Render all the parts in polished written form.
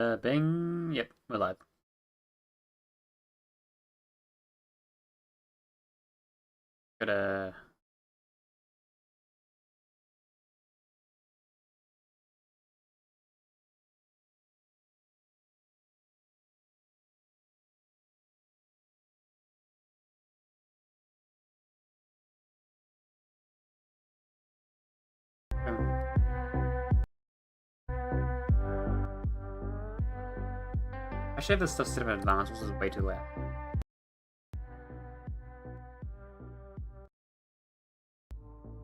Bing. Yep, we're live. Gotta. I should have this stuff set up in advance. This is way too loud.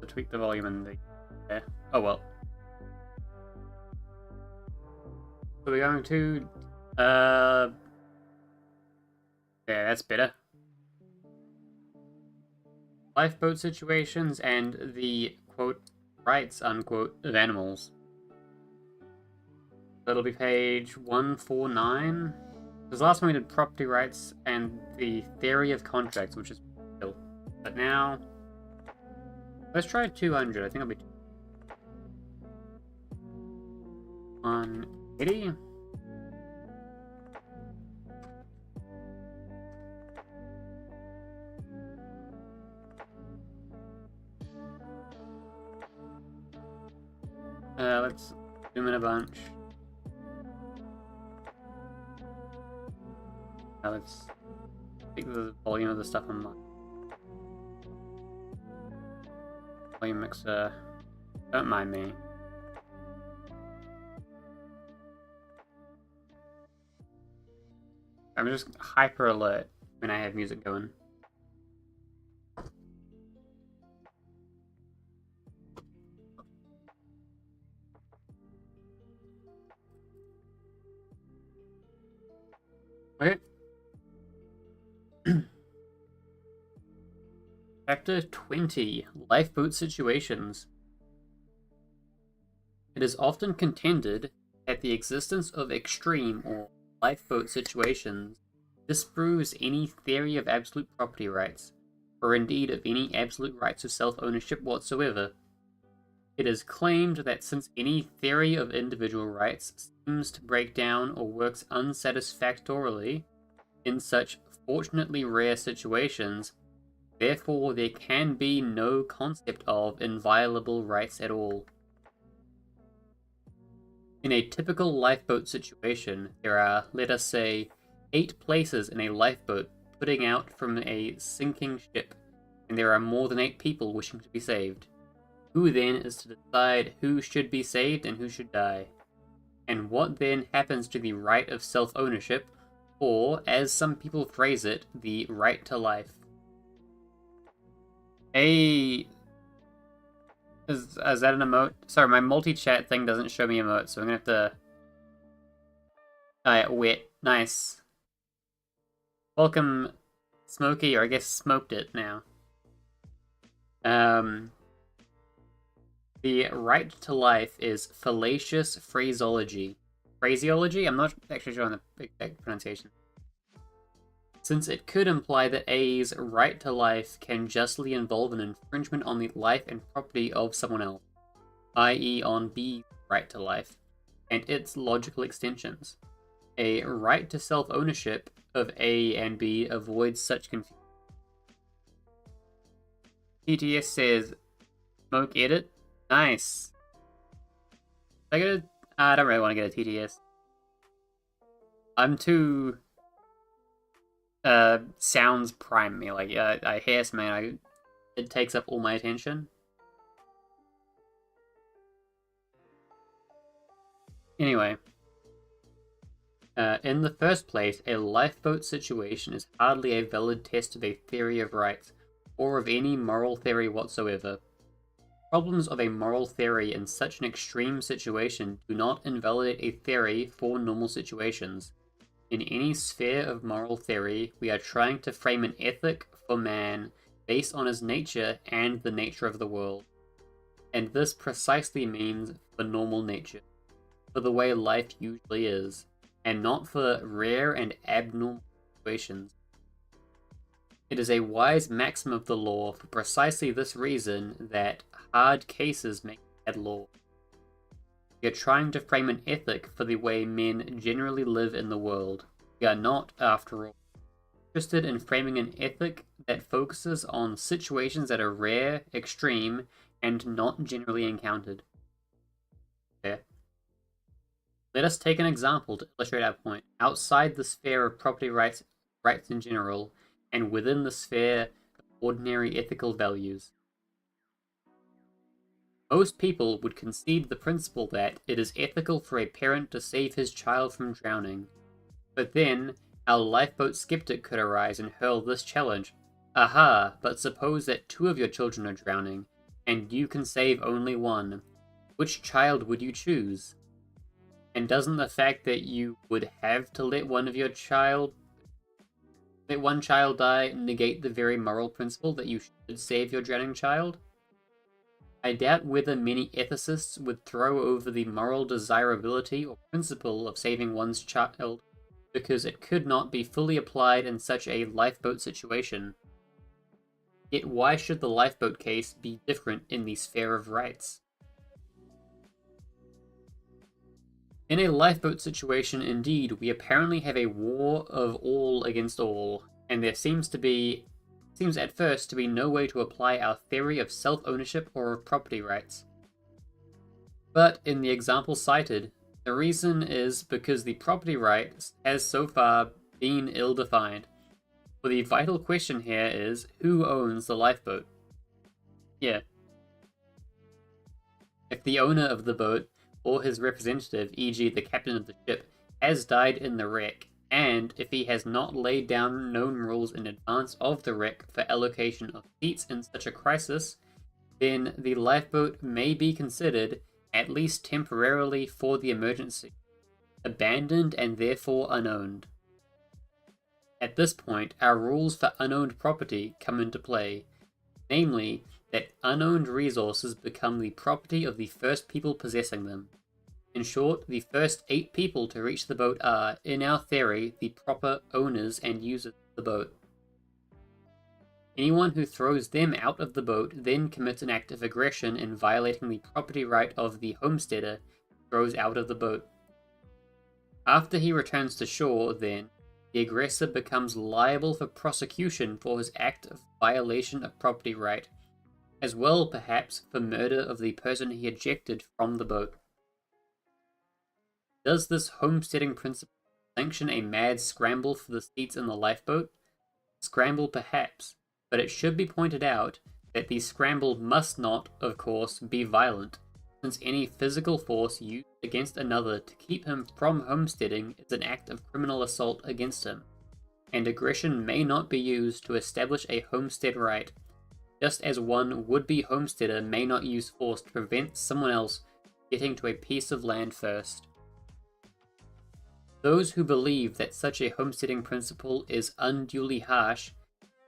To tweak the volume in the. Yeah. Oh well. So we're going to. Yeah, that's better. Lifeboat situations and the quote rights unquote of animals. That'll be page 149. Because last time we did property rights and the theory of contracts, which is cool. But now, let's try 200. I think I'll be 180. Let's zoom in a bunch. Now let's take the volume of the stuff on my volume mixer. Don't mind me. I'm just hyper alert when I have music going. Okay. Chapter 20, Lifeboat Situations. It is often contended that the existence of extreme or lifeboat situations disproves any theory of absolute property rights, or indeed of any absolute rights of self-ownership whatsoever. It is claimed that since any theory of individual rights seems to break down or works unsatisfactorily in such fortunately rare situations, therefore there can be no concept of inviolable rights at all. In a typical lifeboat situation, there are, let us say, 8 places in a lifeboat putting out from a sinking ship, and there are more than 8 people wishing to be saved. Who then is to decide who should be saved and who should die? And what then happens to the right of self-ownership, or, as some people phrase it, the right to life? Hey, is that an emote? Sorry, my multi-chat thing doesn't show me emotes, so I'm gonna have to... Alright, wet. Nice. Welcome, Smokey, or I guess smoked it now. The right to life is fallacious phraseology. Phraseology? I'm not actually sure on the exact pronunciation. Since it could imply that A's right to life can justly involve an infringement on the life and property of someone else, i.e. on B's right to life, and its logical extensions. A right to self-ownership of A and B avoids such confusion. TTS says, smoke edit? Nice. I don't really want to get a TTS. I'm too... sounds prime me. Like, I hear something, it takes up all my attention. Anyway. In the first place, a lifeboat situation is hardly a valid test of a theory of rights, or of any moral theory whatsoever. Problems of a moral theory in such an extreme situation do not invalidate a theory for normal situations. In any sphere of moral theory, we are trying to frame an ethic for man based on his nature and the nature of the world. And this precisely means for normal nature, for the way life usually is, and not for rare and abnormal situations. It is a wise maxim of the law for precisely this reason that hard cases make bad law. We are trying to frame an ethic for the way men generally live in the world. We are not, after all, interested in framing an ethic that focuses on situations that are rare, extreme, and not generally encountered. Okay. Let us take an example to illustrate our point. Outside the sphere of property rights in general, and within the sphere of ordinary ethical values. Most people would concede the principle that it is ethical for a parent to save his child from drowning. But then, our lifeboat skeptic could arise and hurl this challenge. Aha, but suppose that 2 of your children are drowning, and you can save only 1. Which child would you choose? And doesn't the fact that you would have to let one child die negate the very moral principle that you should save your drowning child? I doubt whether many ethicists would throw over the moral desirability or principle of saving one's child, because it could not be fully applied in such a lifeboat situation. Yet why should the lifeboat case be different in the sphere of rights? In a lifeboat situation, indeed, we apparently have a war of all against all, and there seems at first to be no way to apply our theory of self-ownership or of property rights. But in the example cited, the reason is because the property right has so far been ill-defined. For the vital question here is, who owns the lifeboat? Yeah. If the owner of the boat, or his representative, e.g. the captain of the ship, has died in the wreck, and if he has not laid down known rules in advance of the wreck for allocation of seats in such a crisis, then the lifeboat may be considered, at least temporarily for the emergency, abandoned and therefore unowned. At this point, our rules for unowned property come into play, namely, that unowned resources become the property of the first people possessing them. In short, the first 8 people to reach the boat are, in our theory, the proper owners and users of the boat. Anyone who throws them out of the boat then commits an act of aggression in violating the property right of the homesteader who throws out of the boat. After he returns to shore, then, the aggressor becomes liable for prosecution for his act of violation of property right, as well perhaps for murder of the person he ejected from the boat. Does this homesteading principle sanction a mad scramble for the seats in the lifeboat? Scramble perhaps, but it should be pointed out that the scramble must not, of course, be violent, since any physical force used against another to keep him from homesteading is an act of criminal assault against him, and aggression may not be used to establish a homestead right, just as one would-be homesteader may not use force to prevent someone else getting to a piece of land first. Those who believe that such a homesteading principle is unduly harsh,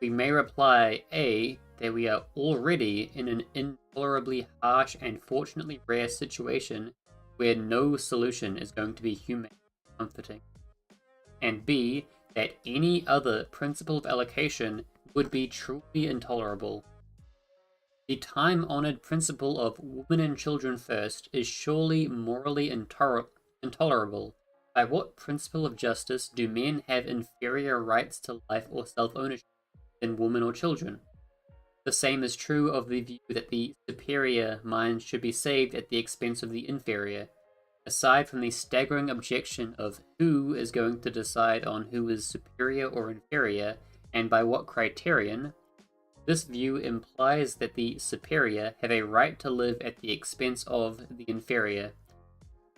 we may reply A, that we are already in an intolerably harsh and fortunately rare situation where no solution is going to be humane and comforting, and B, that any other principle of allocation would be truly intolerable. The time-honored principle of women and children first is surely morally intolerable. By what principle of justice do men have inferior rights to life or self-ownership than women or children? The same is true of the view that the superior minds should be saved at the expense of the inferior. Aside from the staggering objection of who is going to decide on who is superior or inferior, and by what criterion, this view implies that the superior have a right to live at the expense of the inferior,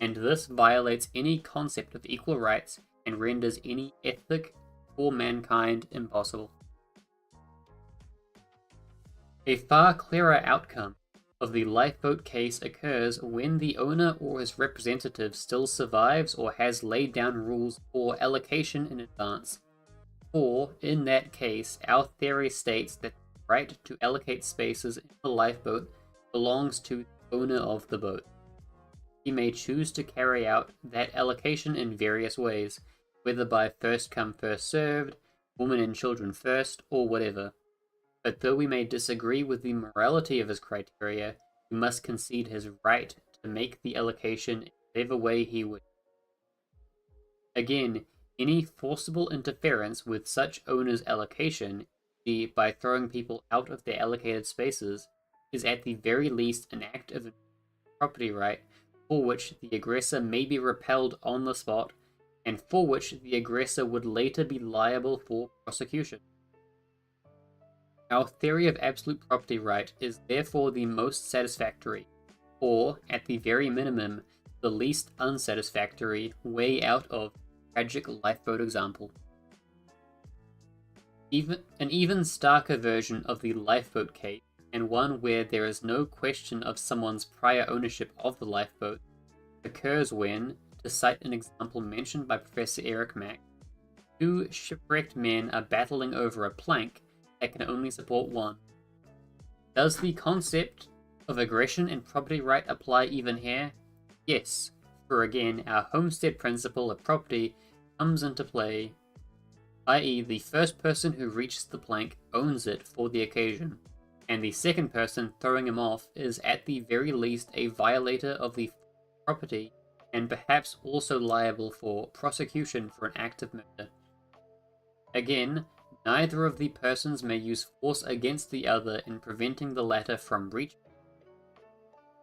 and this violates any concept of equal rights and renders any ethic for mankind impossible. A far clearer outcome of the lifeboat case occurs when the owner or his representative still survives or has laid down rules for allocation in advance. For, in that case, our theory states that the right to allocate spaces in the lifeboat belongs to the owner of the boat. He may choose to carry out that allocation in various ways, whether by first come first served, women and children first, or whatever. But though we may disagree with the morality of his criteria, we must concede his right to to make the allocation in whatever way he would. Again, any forcible interference with such owner's allocation, by throwing people out of their allocated spaces, is at the very least an act of property right for which the aggressor may be repelled on the spot, and for which the aggressor would later be liable for prosecution. Our theory of absolute property right is therefore the most satisfactory, or, at the very minimum, the least unsatisfactory way out of the tragic lifeboat example. An even starker version of the lifeboat case, and one where there is no question of someone's prior ownership of the lifeboat, occurs when, to cite an example mentioned by Professor Eric Mack, two shipwrecked men are battling over a plank that can only support one. Does the concept of aggression and property right apply even here? Yes, for again, our homestead principle of property comes into play, i.e. the first person who reaches the plank owns it for the occasion, and the second person throwing him off is at the very least a violator of the property and perhaps also liable for prosecution for an act of murder. Again, neither of the persons may use force against the other in preventing the latter from reaching,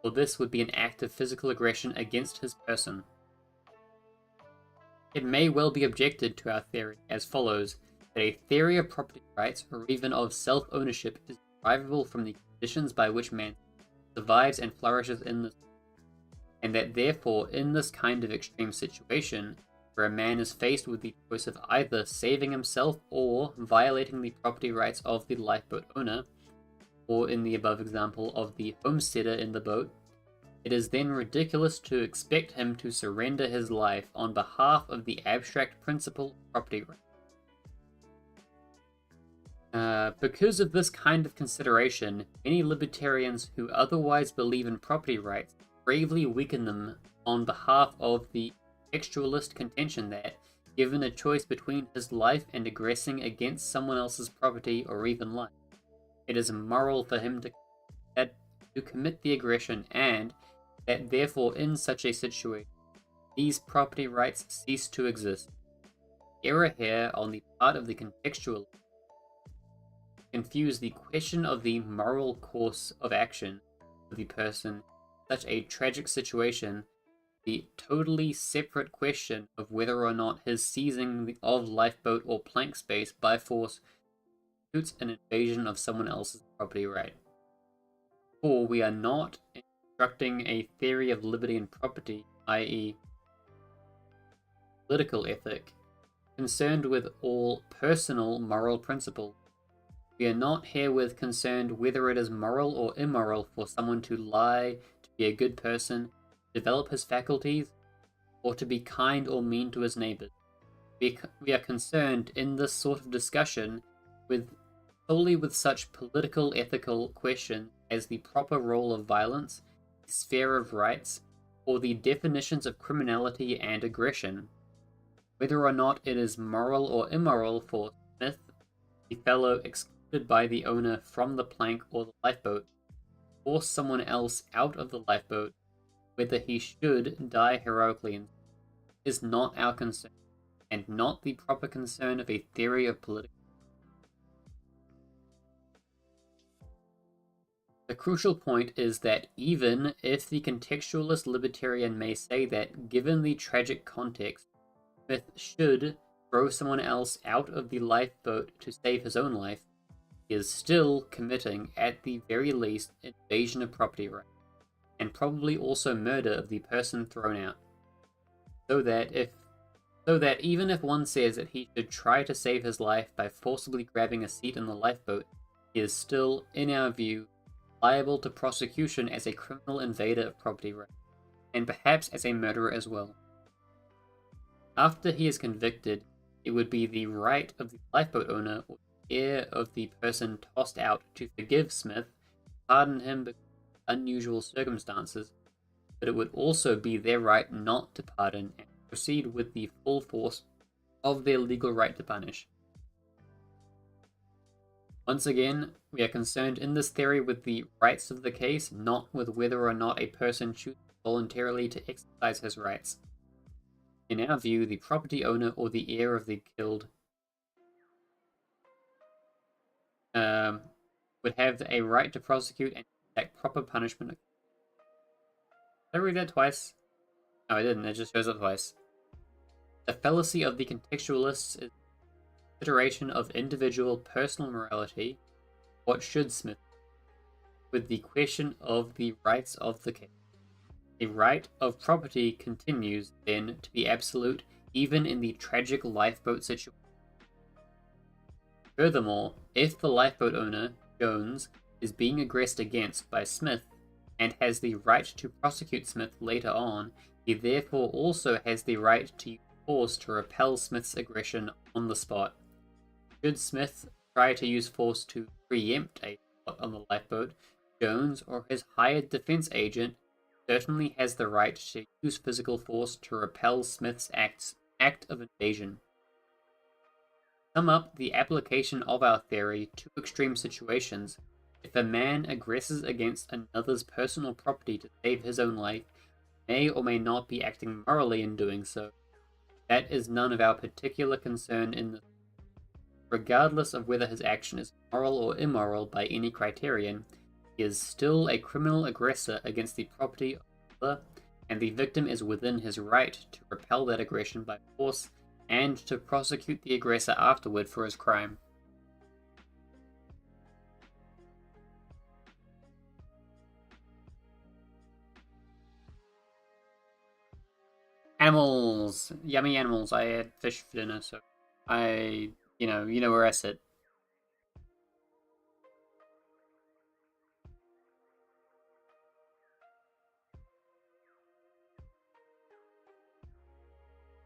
for this would be an act of physical aggression against his person. It may well be objected to our theory as follows, that a theory of property rights or even of self-ownership is derivable from the conditions by which man survives and flourishes in this, and that therefore in this kind of extreme situation, where a man is faced with the choice of either saving himself or violating the property rights of the lifeboat owner, or in the above example of the homesteader in the boat, it is then ridiculous to expect him to surrender his life on behalf of the abstract principle of property rights. Because of this kind of consideration, many libertarians who otherwise believe in property rights bravely weaken them on behalf of the textualist contention that, given a choice between his life and aggressing against someone else's property or even life, it is immoral for him to commit the aggression, and that therefore in such a situation, these property rights cease to exist. Error here on the part of the contextualist confuse the question of the moral course of action of the person in such a tragic situation, the totally separate question of whether or not his seizing of lifeboat or plank space by force constitutes an invasion of someone else's property right. For we are not instructing a theory of liberty and property, i.e. political ethic, concerned with all personal moral principles. We are not herewith concerned whether it is moral or immoral for someone to lie, to be a good person, develop his faculties, or to be kind or mean to his neighbors. We are concerned in this sort of discussion solely with such political ethical questions as the proper role of violence, the sphere of rights, or the definitions of criminality and aggression. Whether or not it is moral or immoral for Smith, the fellow excluded by the owner from the plank or the lifeboat, force someone else out of the lifeboat, whether he should die heroically, is not our concern, and not the proper concern of a theory of political. The crucial point is that even if the contextualist libertarian may say that, given the tragic context, Smith should throw someone else out of the lifeboat to save his own life, he is still committing, at the very least, invasion of property rights, and probably also murder of the person thrown out. So that even if one says that he should try to save his life by forcibly grabbing a seat in the lifeboat, he is still, in our view, liable to prosecution as a criminal invader of property rights, and perhaps as a murderer as well. After he is convicted, it would be the right of the lifeboat owner or heir of the person tossed out to forgive Smith, pardon him because of unusual circumstances, but it would also be their right not to pardon and proceed with the full force of their legal right to punish. Once again, we are concerned in this theory with the rights of the case, not with whether or not a person chooses to voluntarily to exercise his rights. In our view, the property owner or the heir of the killed would have a right to prosecute and exact proper punishment. Did I read that twice? No, I didn't. It just shows up twice. The fallacy of the contextualists is consideration of individual personal morality. What should Smith do? With the question of the rights of the case. The right of property continues, then, to be absolute even in the tragic lifeboat situation. Furthermore, if the lifeboat owner, Jones, is being aggressed against by Smith and has the right to prosecute Smith later on, he therefore also has the right to use force to repel Smith's aggression on the spot. Should Smith try to use force to preempt a shot on the lifeboat, Jones or his hired defense agent certainly has the right to use physical force to repel Smith's act of invasion. To sum up the application of our theory to extreme situations, if a man aggresses against another's personal property to save his own life, he may or may not be acting morally in doing so. That is none of our particular concern in this. Regardless of whether his action is moral or immoral by any criterion, he is still a criminal aggressor against the property of another, and the victim is within his right to repel that aggression by force and to prosecute the aggressor afterward for his crime. Animals! Yummy animals. I had fish for dinner, so you know where I sit.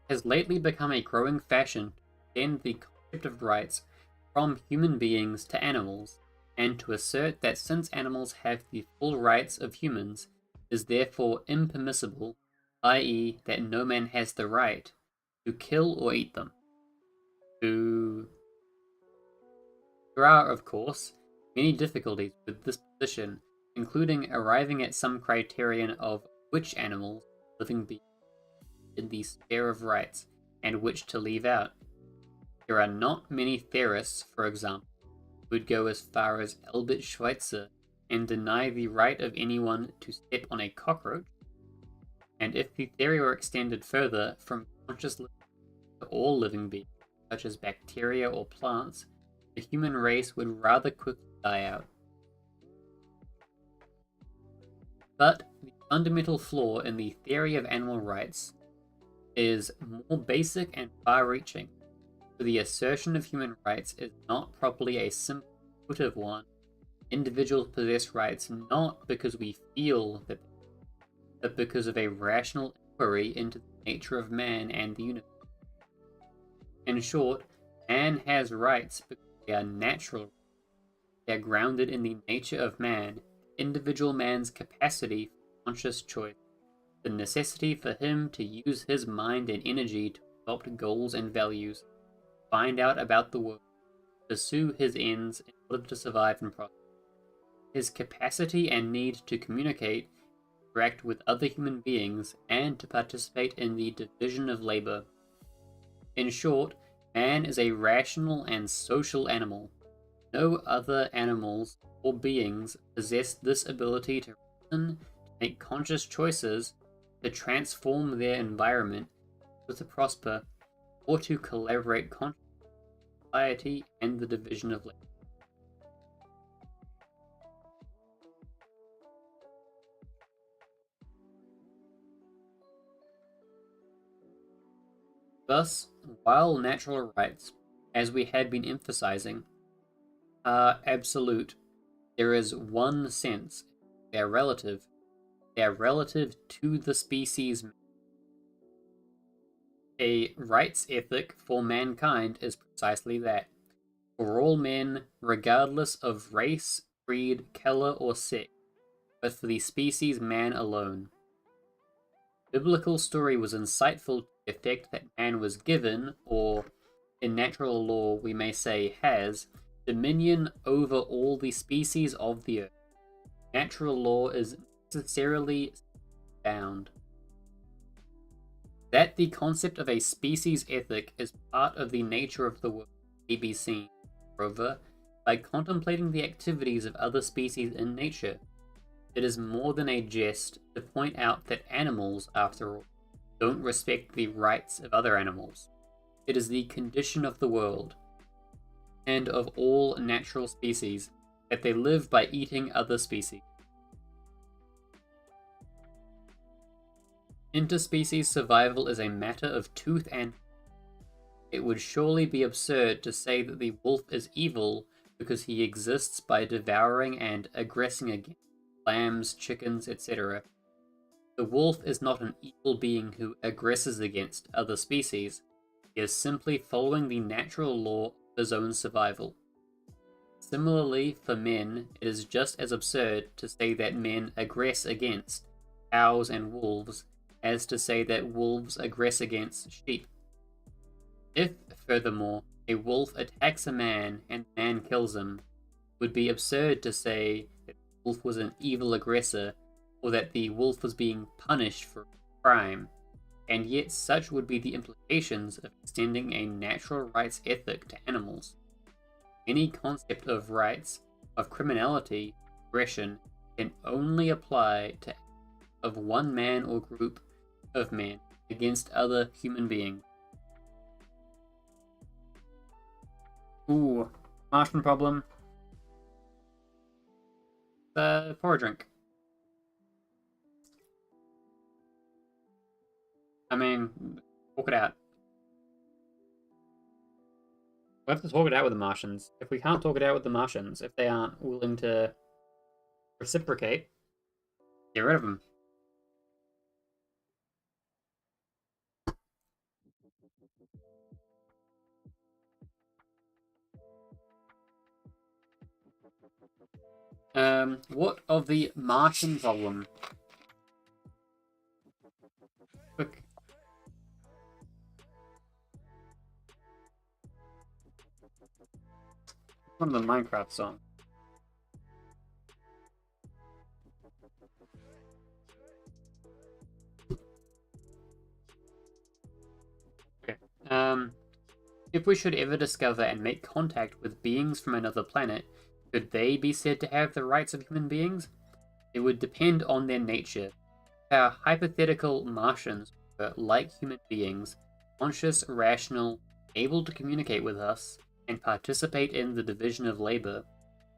Has lately become a growing fashion to extend the concept of rights from human beings to animals, and to assert that since animals have the full rights of humans, is therefore impermissible, i.e., that no man has the right to kill or eat them. There are, of course, many difficulties with this position, including arriving at some criterion of which animals, living beings, in the sphere of rights, and which to leave out. There are not many theorists, for example, who would go as far as Albert Schweitzer and deny the right of anyone to step on a cockroach. And if the theory were extended further from conscious living to all living beings, such as bacteria or plants, the human race would rather quickly die out. But the fundamental flaw in the theory of animal rights is more basic and far-reaching, for the assertion of human rights is not properly a simple intuitive one. Individuals possess rights not because we feel that, but because of a rational inquiry into the nature of man and the universe. In short, man has rights because they are natural. They are grounded in the nature of man, individual man's capacity for conscious choice, the necessity for him to use his mind and energy to adopt goals and values, find out about the world, pursue his ends in order to survive and prosper, his capacity and need to communicate, interact with other human beings, and to participate in the division of labor. In short, man is a rational and social animal. No other animals or beings possess this ability to reason, to make conscious choices, to transform their environment, or to prosper, or to collaborate consciously with society and the division of labor. Thus, while natural rights, as we had been emphasizing, are absolute, there is one sense they are relative. They are relative to the species. A rights ethic for mankind is precisely that. For all men, regardless of race, creed, color, or sex, but for the species man alone. Biblical story was insightful to the effect that man was given, or in natural law we may say has, dominion over all the species of the earth. Natural law is necessarily bound. That the concept of a species ethic is part of the nature of the world may be seen, moreover, by contemplating the activities of other species in nature. It is more than a jest to point out that animals, after all, don't respect the rights of other animals. It is the condition of the world, and of all natural species, that they live by eating other species. Interspecies survival is a matter of tooth and it would surely be absurd to say that the wolf is evil because he exists by devouring and aggressing against lambs, chickens, etc. The wolf is not an evil being who aggresses against other species. He is simply following the natural law of his own survival. Similarly, for men, it is just as absurd to say that men aggress against cows and wolves as to say that wolves aggress against sheep. If, furthermore, a wolf attacks a man and the man kills him, it would be absurd to say that the wolf was an evil aggressor or that the wolf was being punished for crime, and yet such would be the implications of extending a natural rights ethic to animals. Any concept of rights, of criminality, aggression, can only apply to of one man or group of men against other human beings. Ooh, Martian problem. Pour a drink. I mean, talk it out. We have to talk it out with the Martians. If we can't talk it out with the Martians, if they aren't willing to reciprocate, get rid of them. What of the Martian problem? Quick. One of the Minecraft songs. Okay. If we should ever discover and make contact with beings from another planet, could they be said to have the rights of human beings? It would depend on their nature. If our hypothetical Martians were like human beings, conscious, rational, able to communicate with us, and participate in the division of labor,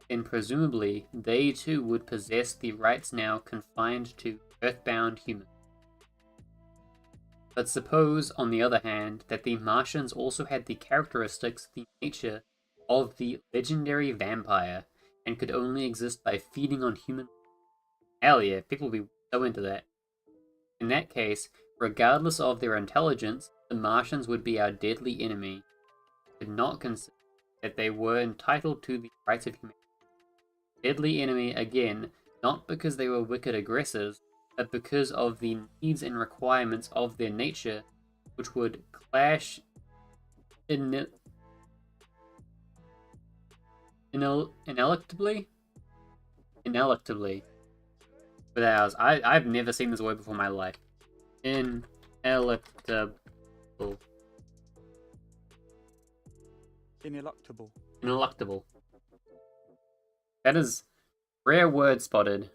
then presumably they too would possess the rights now confined to earthbound humans. But suppose, on the other hand, that the Martians also had the characteristics, the nature, of the legendary vampire, and could only exist by feeding on human. Hell yeah, people would be so into that. In that case, regardless of their intelligence, the Martians would be our deadly enemy. We could not consider that they were entitled to the rights of humanity. Deadly enemy, again, not because they were wicked aggressors, but because of the needs and requirements of their nature, which would clash ineluctably with ours. I've never seen this word before in my life. Ineluctable. Ineluctable. That is rare word spotted.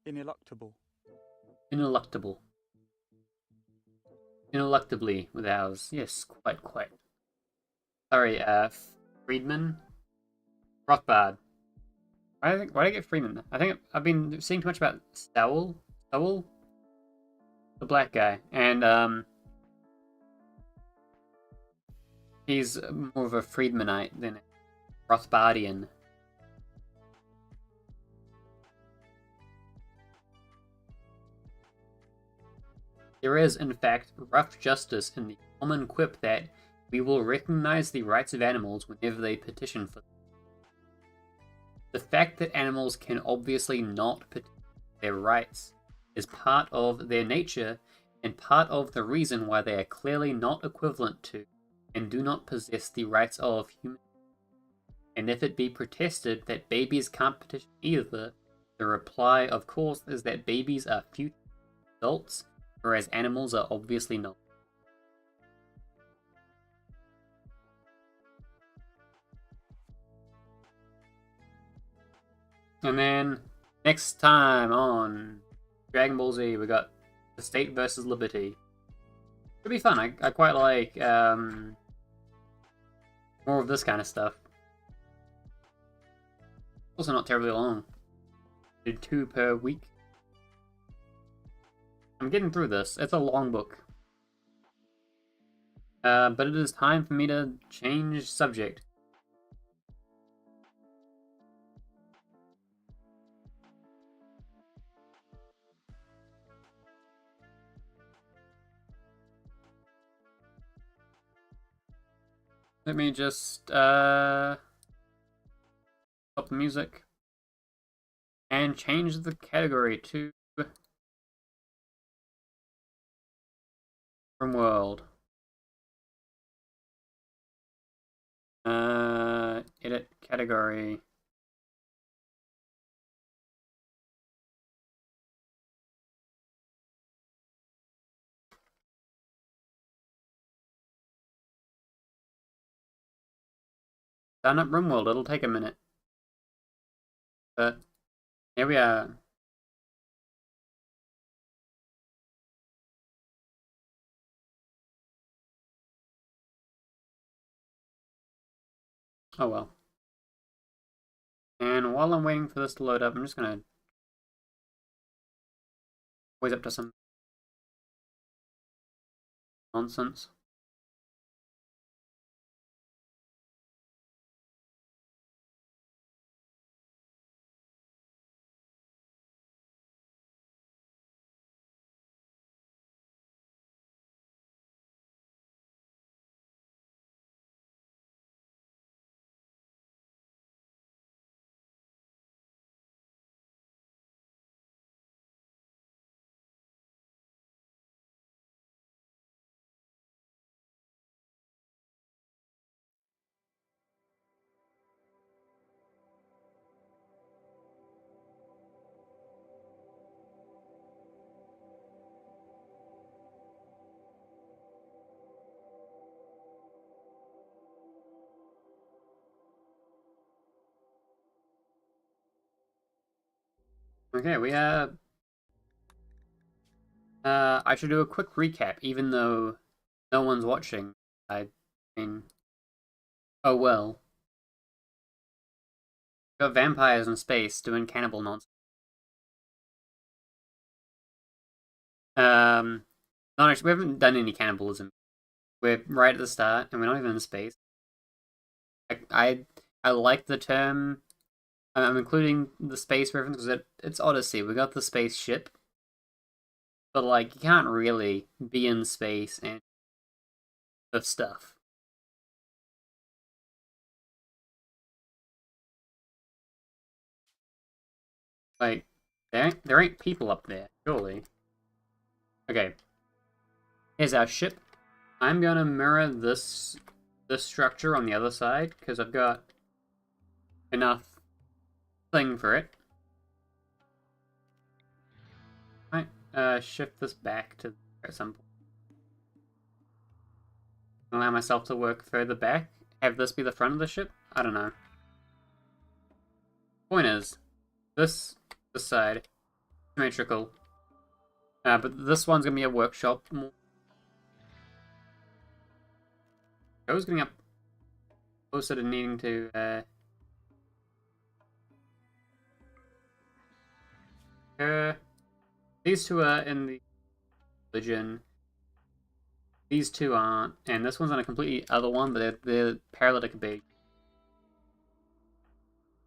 Ineluctable. Ineluctably with ours. Yes, quite. Sorry, Friedman? Rothbard. Why did I get Freeman? I think I've been seeing too much about Stowell? The black guy. And, he's more of a Friedmanite than a Rothbardian. There is, in fact, rough justice in the common quip that we will recognize the rights of animals whenever they petition for them. The fact that animals can obviously not petition their rights is part of their nature and part of the reason why they are clearly not equivalent to and do not possess the rights of humans. And if it be protested that babies can't petition either, The reply, of course, is that babies are future adults, whereas animals are obviously not. And then, next time on Dragon Ball Z, we got the State versus Liberty. It'll be fun. I quite like more of this kind of stuff. Also not terribly long. Did 2 per week. I'm getting through this. It's a long book. But it is time for me to change subject. Let me just stop the music and change the category to Rimworld. Edit category. Done up Rimworld, it'll take a minute. But here we are. Oh well. And while I'm waiting for this to load up, I'm just gonna always up to some nonsense. Okay, we have. I should do a quick recap, even though no one's watching. I mean, oh well. Got vampires in space doing cannibal nonsense. Not actually, we haven't done any cannibalism. We're right at the start, and we're not even in space. I like the term. I'm including the space reference because it's Odyssey. We got the spaceship, but like you can't really be in space and of stuff. Like there ain't people up there, surely. Okay, here's our ship. I'm gonna mirror this structure on the other side because I've got enough thing for it. Right, shift this back to at some point. Allow myself to work further back. Have this be the front of the ship? I don't know. Point is, this side, symmetrical. But this one's gonna be a workshop. I was getting up closer to needing to these two are in the religion. These two aren't, and this one's on a completely other one, but they're paralytic big.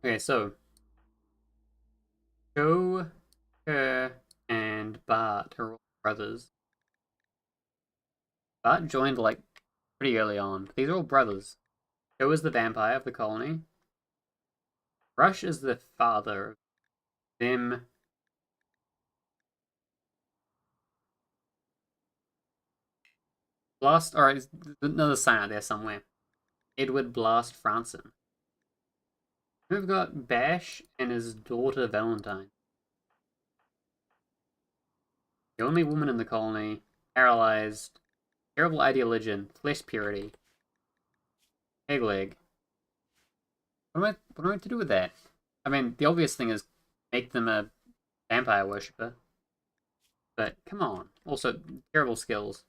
Okay, so Joe, Kerr, and Bart are all brothers. Bart joined like pretty early on. These are all brothers. Joe is the vampire of the colony. Rush is the father of them. Blast, alright, there's another sign out there somewhere. Edward Blast Franson. We've got Bash and his daughter Valentine. The only woman in the colony, paralyzed, terrible ideologian, flesh purity, peg leg. What am I to do with that? I mean, the obvious thing is make them a vampire worshipper. But come on. Also, terrible skills.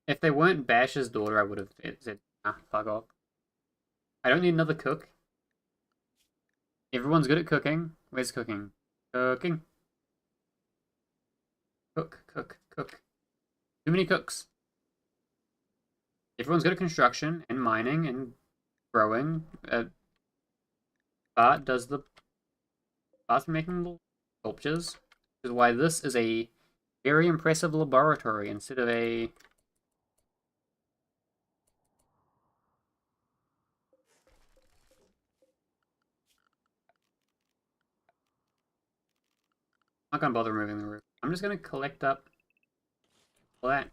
If they weren't Bash's daughter, I would have said, nah, fuck off. I don't need another cook. Everyone's good at cooking. Where's cooking? Cooking. Cook, cook, cook. Too many cooks. Everyone's good at construction and mining and growing. Bart does the... Bart's making the sculptures. Which is why this is a very impressive laboratory instead of a... I'm not gonna bother moving the roof. I'm just gonna collect up all that.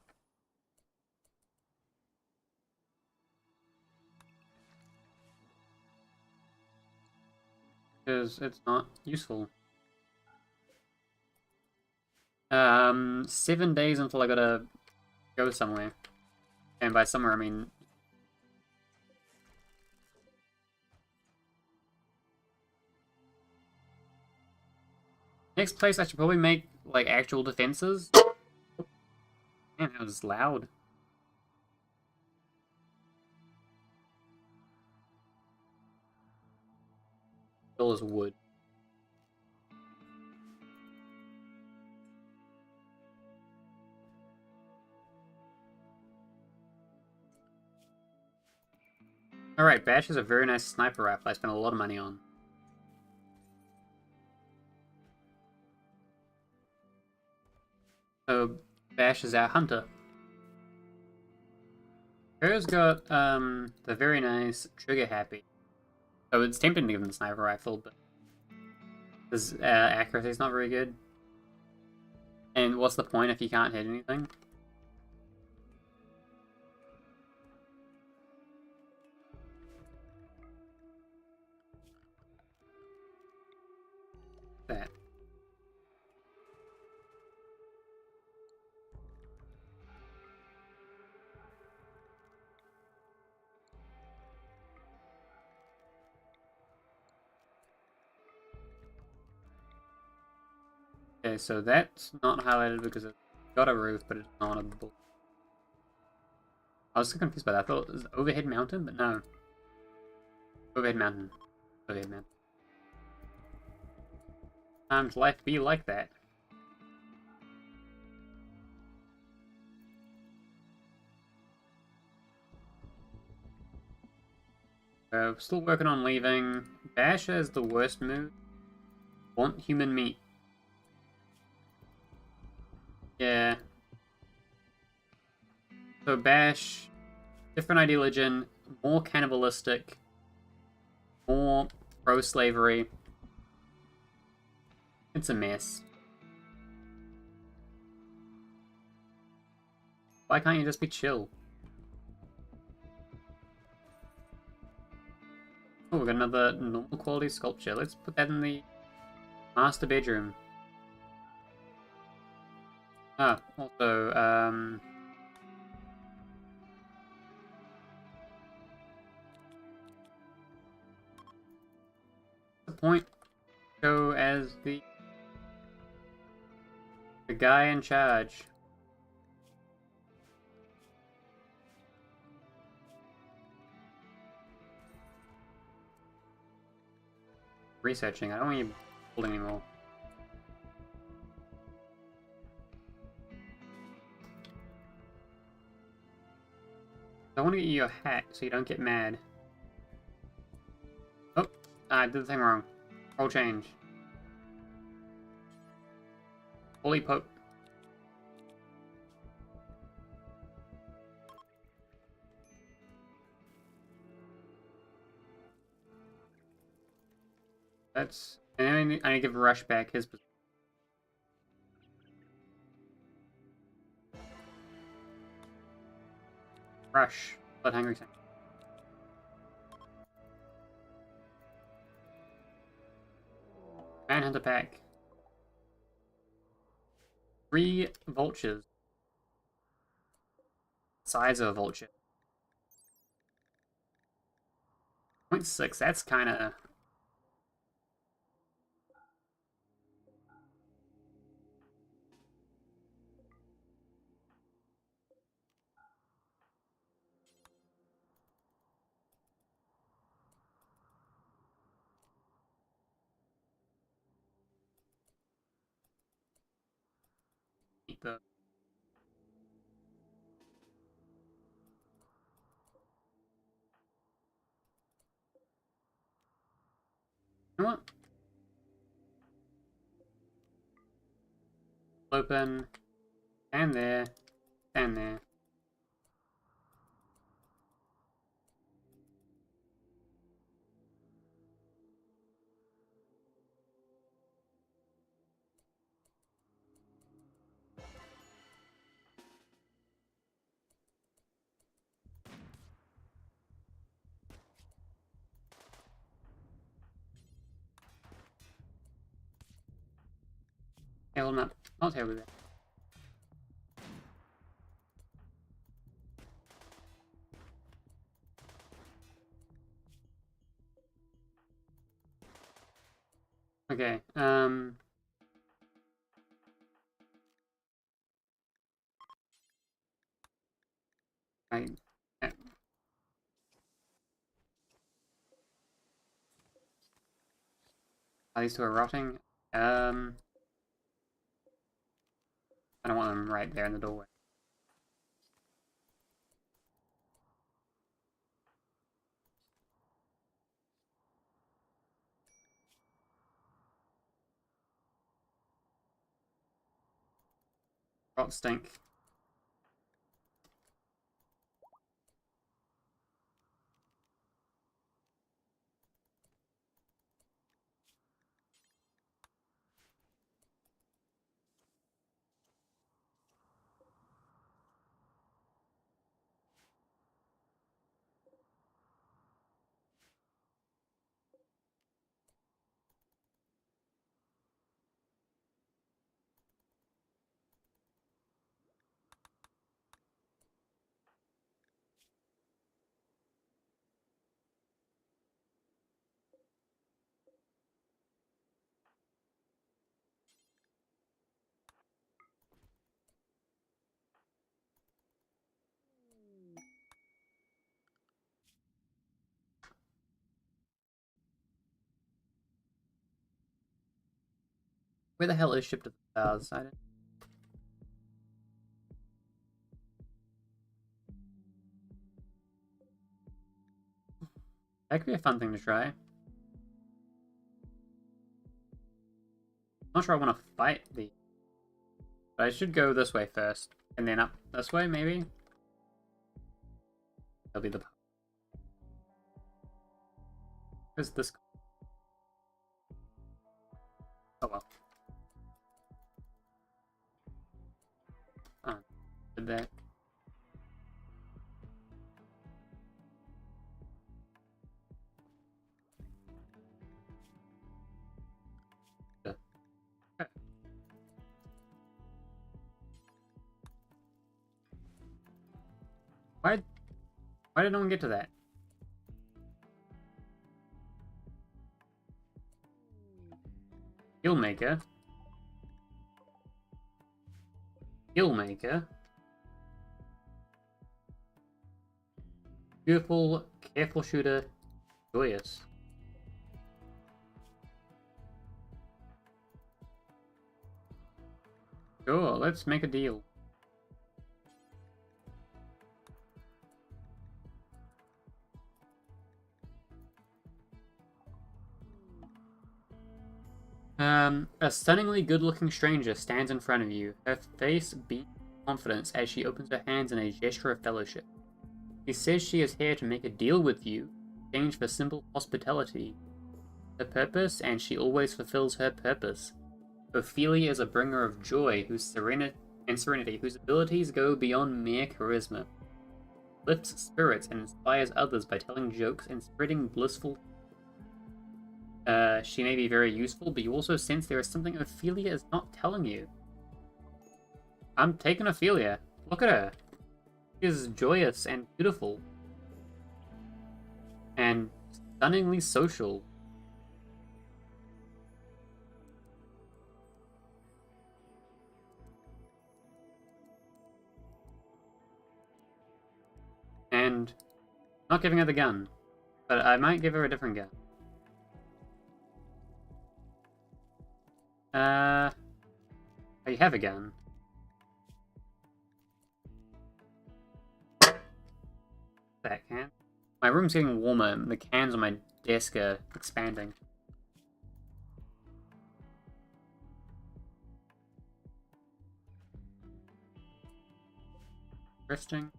Because it's not useful. 7 days until I gotta go somewhere. And by somewhere, I mean... Next place, I should probably make, like, actual defenses. Man, that was loud. Still is wood. Alright, Bash is a very nice sniper rifle I spent a lot of money on. So, Bash is our hunter. Her's got, the very nice trigger happy. So it's tempting to give him the sniper rifle, but his accuracy is not very good. And what's the point if you can't hit anything? That. Okay, so that's not highlighted because it's got a roof, but it's not a bull. I was so confused by that. I thought it was overhead mountain, but no. Overhead mountain. Overhead mountain. Sometimes life be like that. Still working on leaving. Bash has the worst move. Want human meat. Yeah. So Bash, different ideologian, more cannibalistic, more pro-slavery. It's a mess. Why can't you just be chill? Oh, we got another normal quality sculpture. Let's put that in the master bedroom. Ah, also, the point go as the guy in charge. Researching. I don't want you building anymore. I want to get you a hat so you don't get mad. Oh, I did the thing wrong. Roll change. Holy poke. That's... And then I need to give Rush back his position. Rush. Blood hungry tank. Manhunter pack. 3 vultures. Size of a vulture. 0.6, that's kinda... Eat the... You know what? Open. Stand there. Stand there. Yeah, well, not terribly bad. Okay, I... yeah. These two are rotting. I don't want them right there in the doorway. Rot stink. Where the hell is Ship to the Stars? I don't... That could be a fun thing to try. Not sure I want to fight the... But I should go this way first. And then up this way, maybe? That'll be the... Where's this? Oh well. Did that. Why did no one get to that? Killmaker. Killmaker. Beautiful, careful shooter, joyous. Sure, let's make a deal. A stunningly good-looking stranger stands in front of you, her face beams with confidence as she opens her hands in a gesture of fellowship. She says she is here to make a deal with you, in exchange for simple hospitality. Her purpose, and she always fulfills her purpose. Ophelia is a bringer of joy, whose serenity, whose abilities go beyond mere charisma. Lifts spirits and inspires others by telling jokes and spreading blissful... She may be very useful, but you also sense there is something Ophelia is not telling you. I'm taking Ophelia. Look at her. She is joyous and beautiful. And stunningly social. And not giving her the gun. But I might give her a different gun. Oh, you have a gun. That can. My room's getting warmer, and the cans on my desk are expanding. Interesting.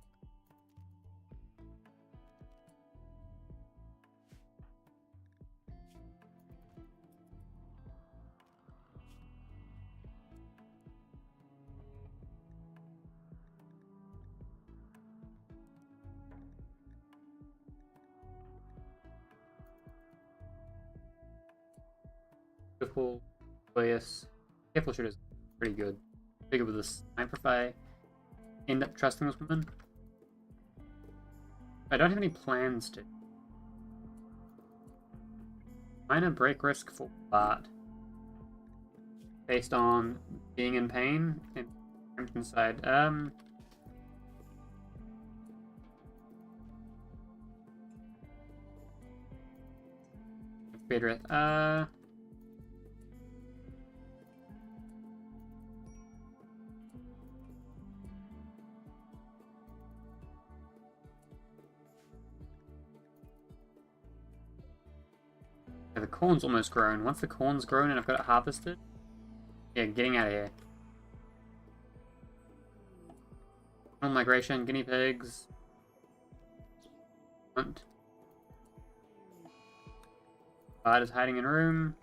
Beautiful, joyous. Careful shooter's pretty good. Bigger with this sniper if I end up trusting this woman. I don't have any plans to. Minor break risk for Bart. Based on being in pain and inside. Bedrith. The corn's almost grown. Once the corn's grown and I've got it harvested, yeah, getting out of here. Migration, guinea pigs. Hunt. Bard is hiding in a room.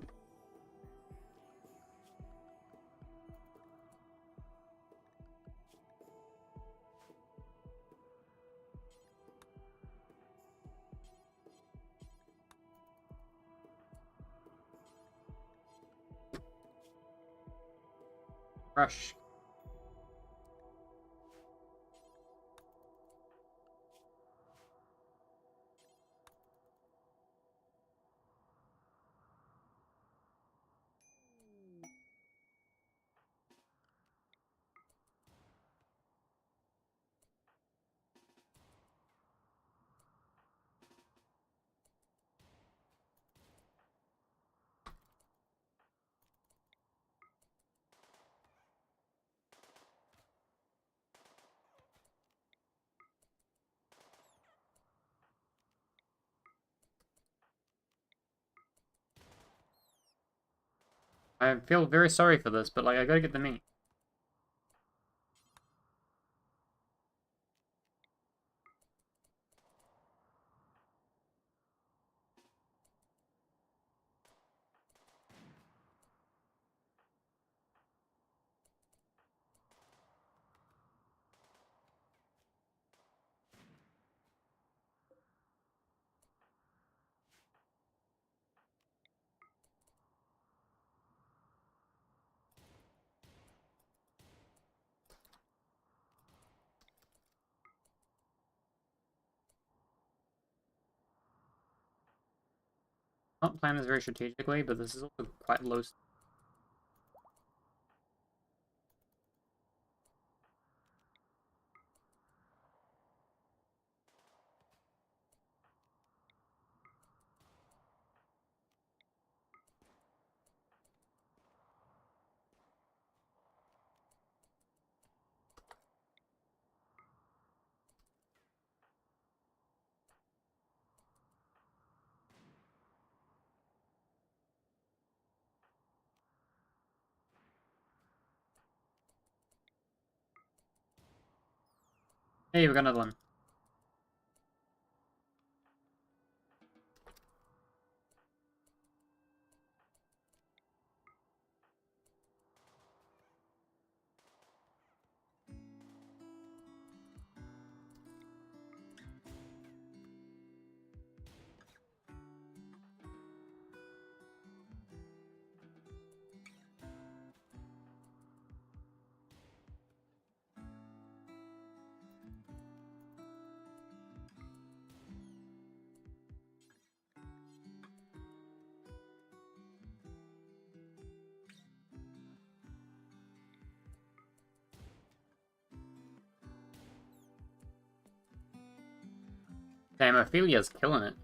Rush. I feel very sorry for this, but like I gotta get the meat. Not plan this very strategically, but this is also quite low. Hey, we got another one. Damn, Ophelia's killing it.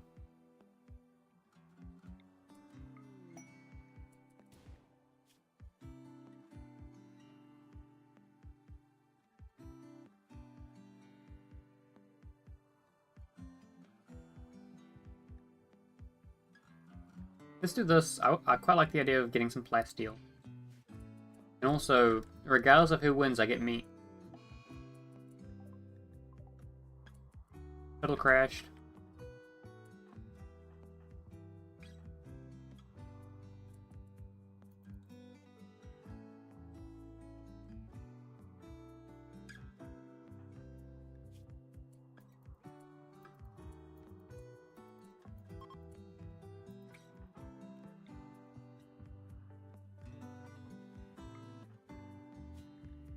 Let's do this. I quite like the idea of getting some plasteel. And also, regardless of who wins, I get meat. Shuttle crashed.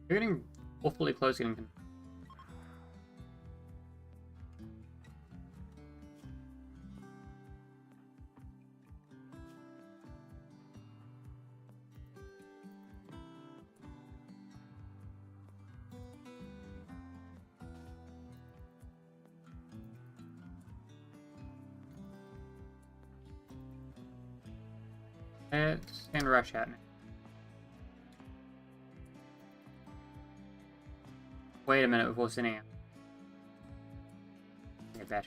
You're getting awfully close getting... Let's and rush at me. Wait a minute before sending it. Get that.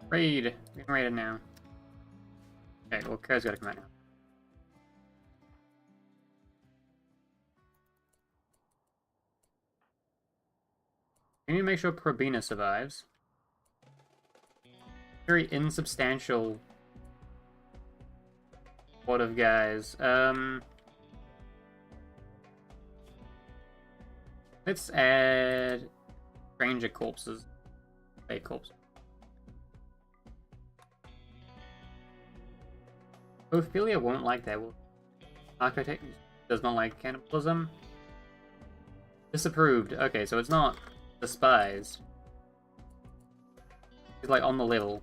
Raid! Getting raided now. Okay, well, Kara's gotta come out now. We need to make sure Probina survives. Very insubstantial squad of guys. Let's add stranger corpses. Fake corpses. Ophelia won't like that. Architect does not like cannibalism. Disapproved. Okay, so it's not despised. It's like on the level.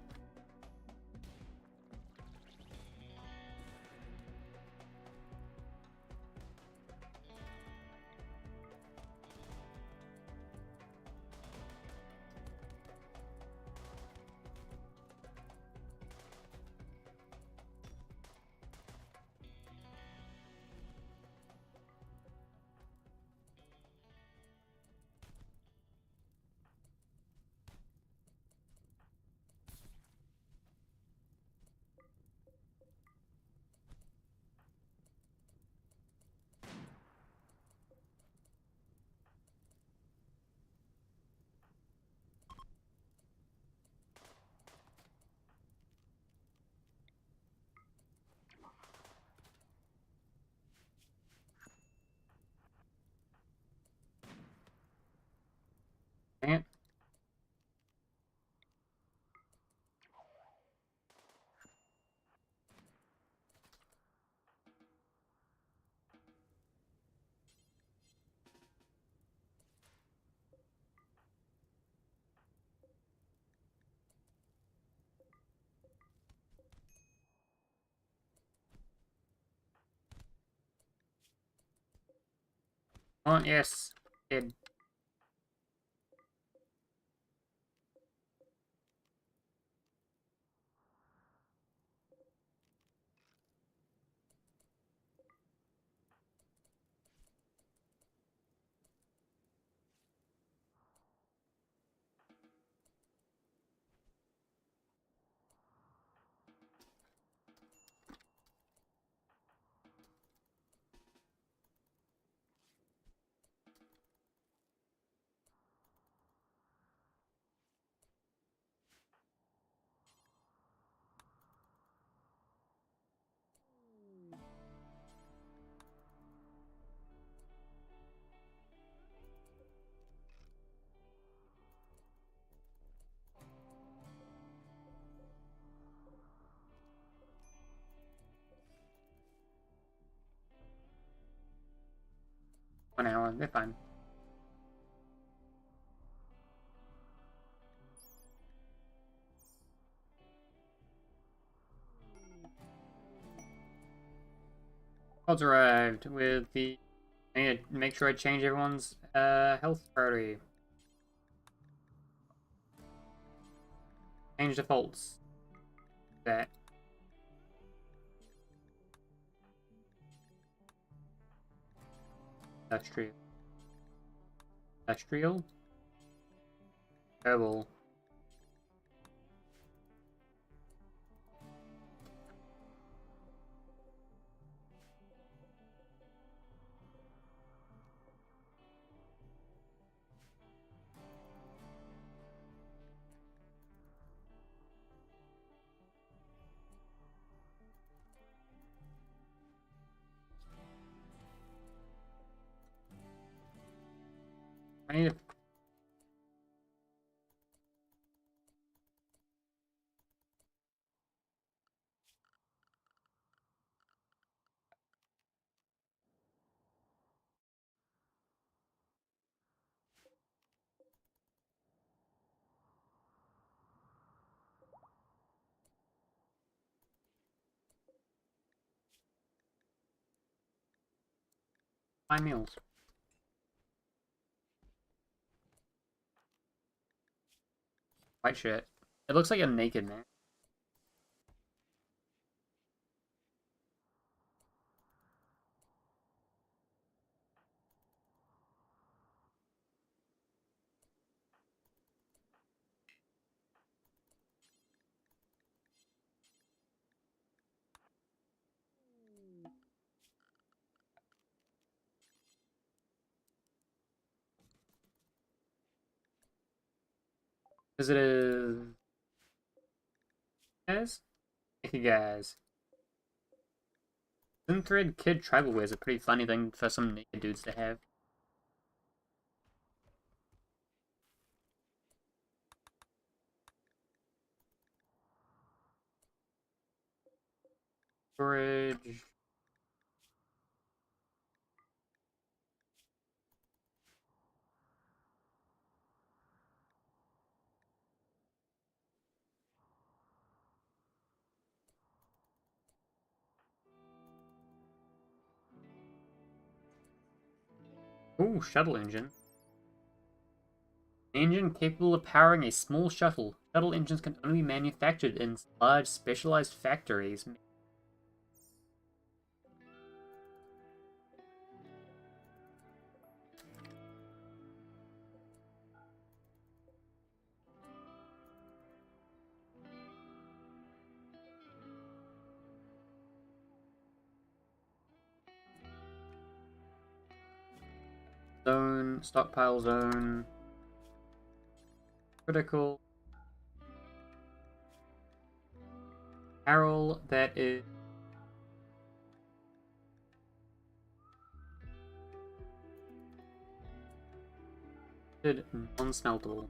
Dang it. Oh, yes. Did. One hour. They're fine. Pods arrived with the... I need to make sure I change everyone's health priority. Change defaults. That. Industrial. Industrial. Herbal. I need five meals. White shirt. It looks like a naked man. Is it a... Guys? Thank you guys. Synthread kid tribal wear is a pretty funny thing for some naked dudes to have. Storage. Ooh, shuttle engine. Engine capable of powering a small shuttle. Shuttle engines can only be manufactured in large specialized factories. Zone, stockpile zone. Critical. Barrel that is non-smeltable.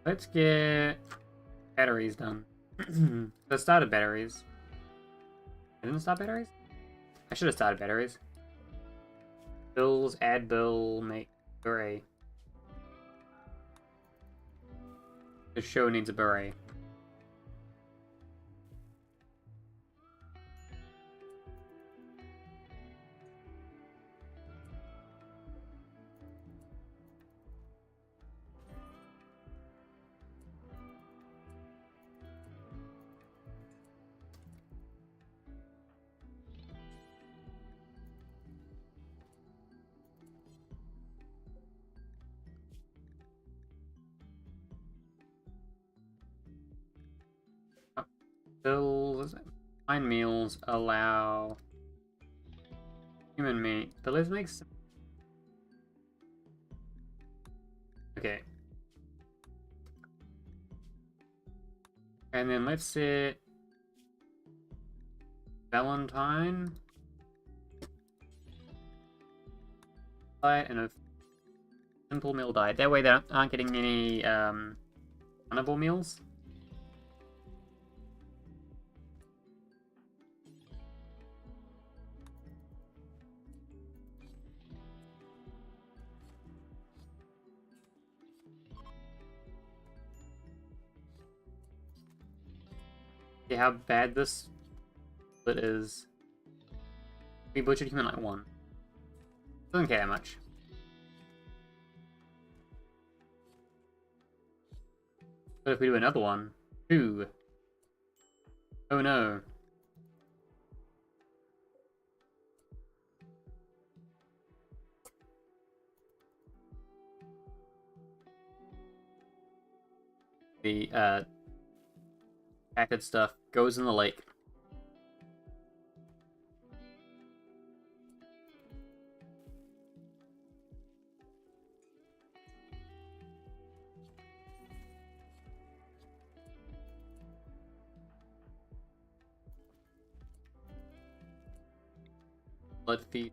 Let's get batteries done. Let's start batteries. I didn't start batteries? I should have started batteries. Bills, add bill, make beret. The show needs a beret. Bills, fine meals allow human meat, but let's make some. Okay. And then let's set Valentine. Diet and a simple meal diet. That way they aren't getting any carnivore meals. See how bad this split is. We butchered human like one. Doesn't care that much. But if we do another one? 2. Oh no. The packet stuff goes in the lake. Blood feed.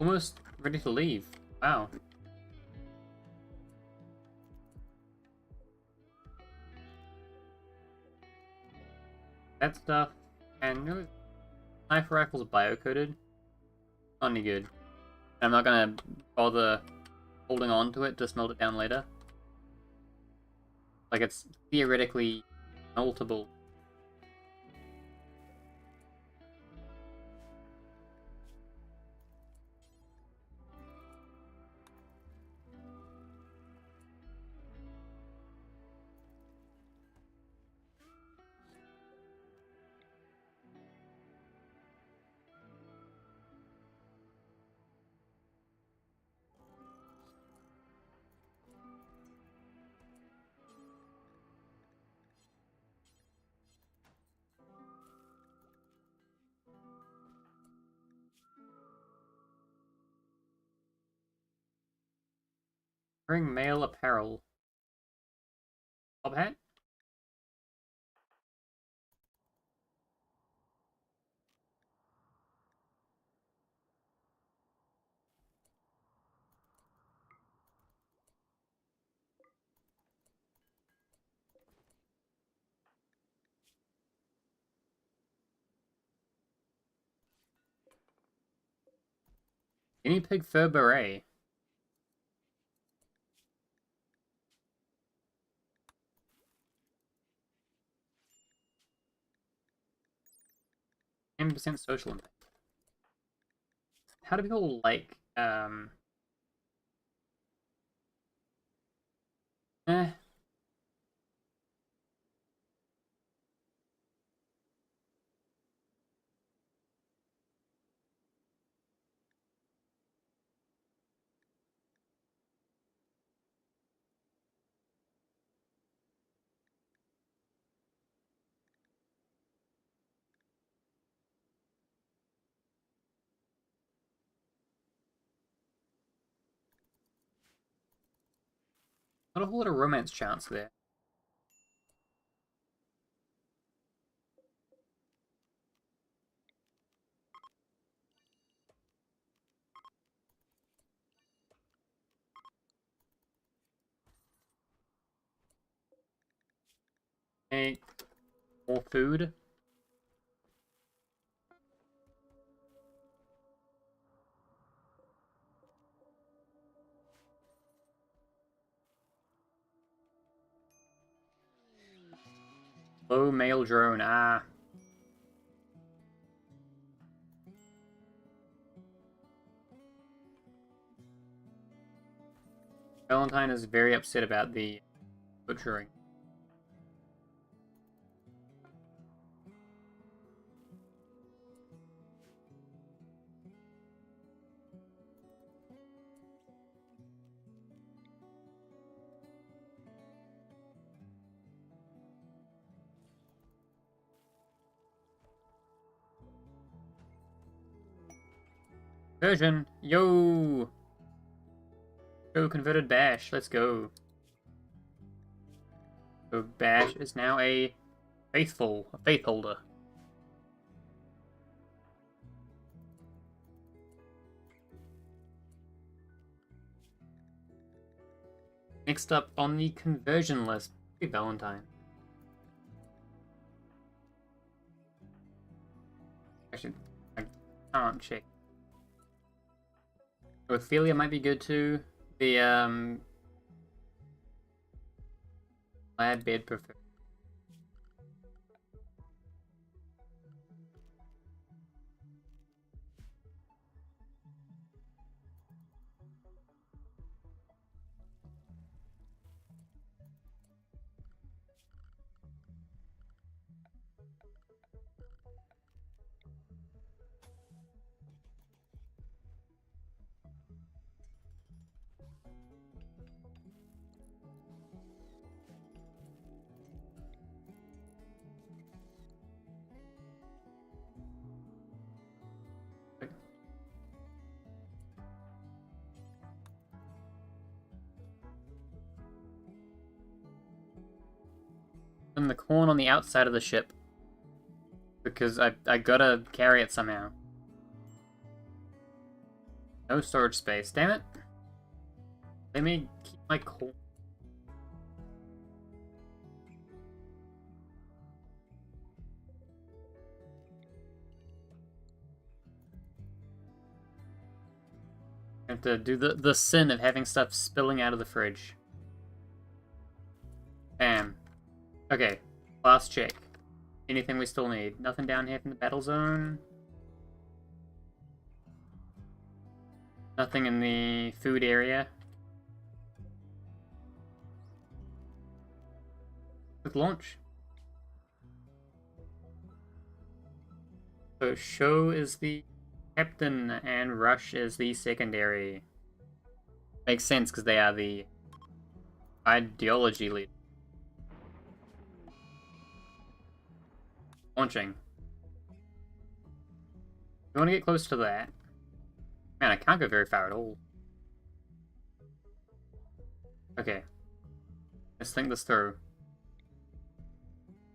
Almost ready to leave. Wow. That stuff, and sniper rifle's bio-coded. Not any good. I'm not gonna bother holding on to it to smelt it down later. Like, it's theoretically multiple. Wearing male apparel. Top hat? Guinea pig fur beret. %, social impact. How do people like, eh. Not a whole lot of romance chance there. Okay, more food. Low male drone, ah. Valentine is very upset about the butchering. Version! Yo! Go converted Bash, let's go. So Bash is now a faith holder. Next up on the conversion list, Valentine. Actually, I can't check. Ophelia might be good too. The lab bed prefer. putting the corn on the outside of the ship. Because I gotta carry it somehow. No storage space. Damn it. Let me keep my corn. I have to do the sin of having stuff spilling out of the fridge. Bam. Okay. Last check. Anything we still need? Nothing down here from the battle zone. Nothing in the food area. Quick launch. So Show is the captain and Rush is the secondary. Makes sense because they are the ideology lead. Launching. You want to get close to that? Man, I can't go very far at all. Okay. Let's think this through.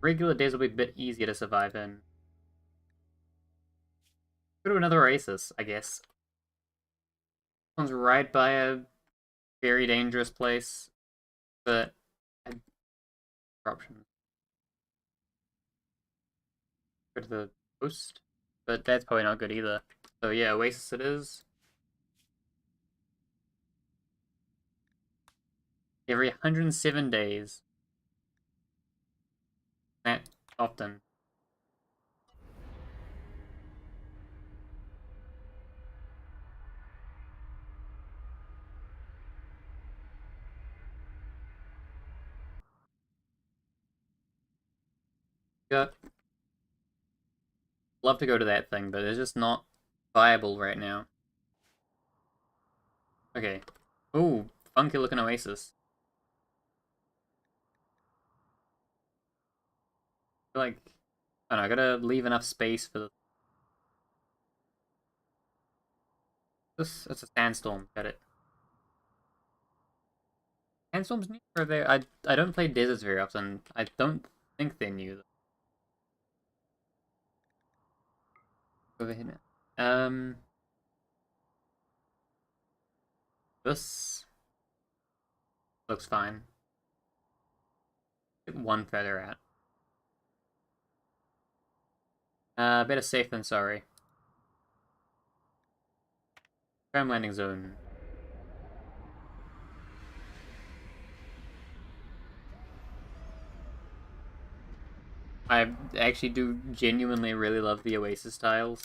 Regular days will be a bit easier to survive in. Go to another oasis, I guess. This one's right by a very dangerous place, but options. Go to the coast, but that's probably not good either. So yeah, oasis it is. Every 107 days. That often. Yeah. Love to go to that thing, but it's just not viable right now. Okay. Ooh, funky looking oasis. I feel like, I don't know, I gotta leave enough space for this. It's a sandstorm. Got it. Sandstorms new? Or they? I don't play deserts very often. I don't think they're new. Over here now. This looks fine. Get one further out. Better safe than sorry. Firm landing zone. I actually do genuinely really love the Oasis tiles.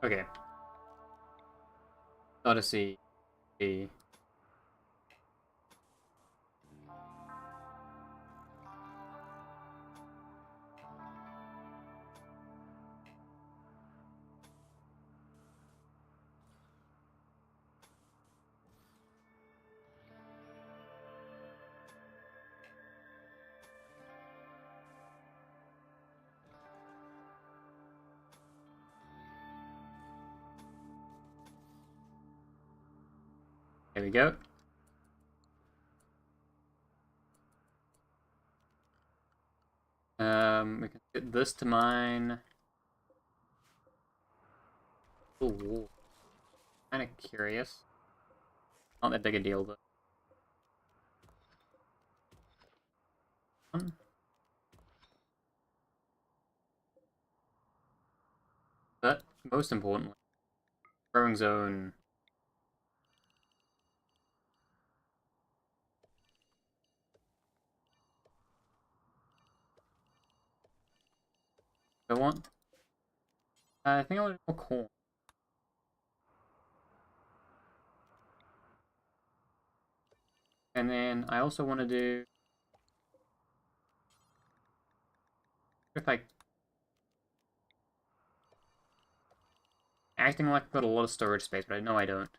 Okay. Odyssey. There we go. We can get this to mine. Ooh. Kinda curious. Not that big a deal, though. But, most importantly, growing zone. I want... I think I want more corn. And then I also want to do... If I... Acting like I've got a lot of storage space, but I know I don't.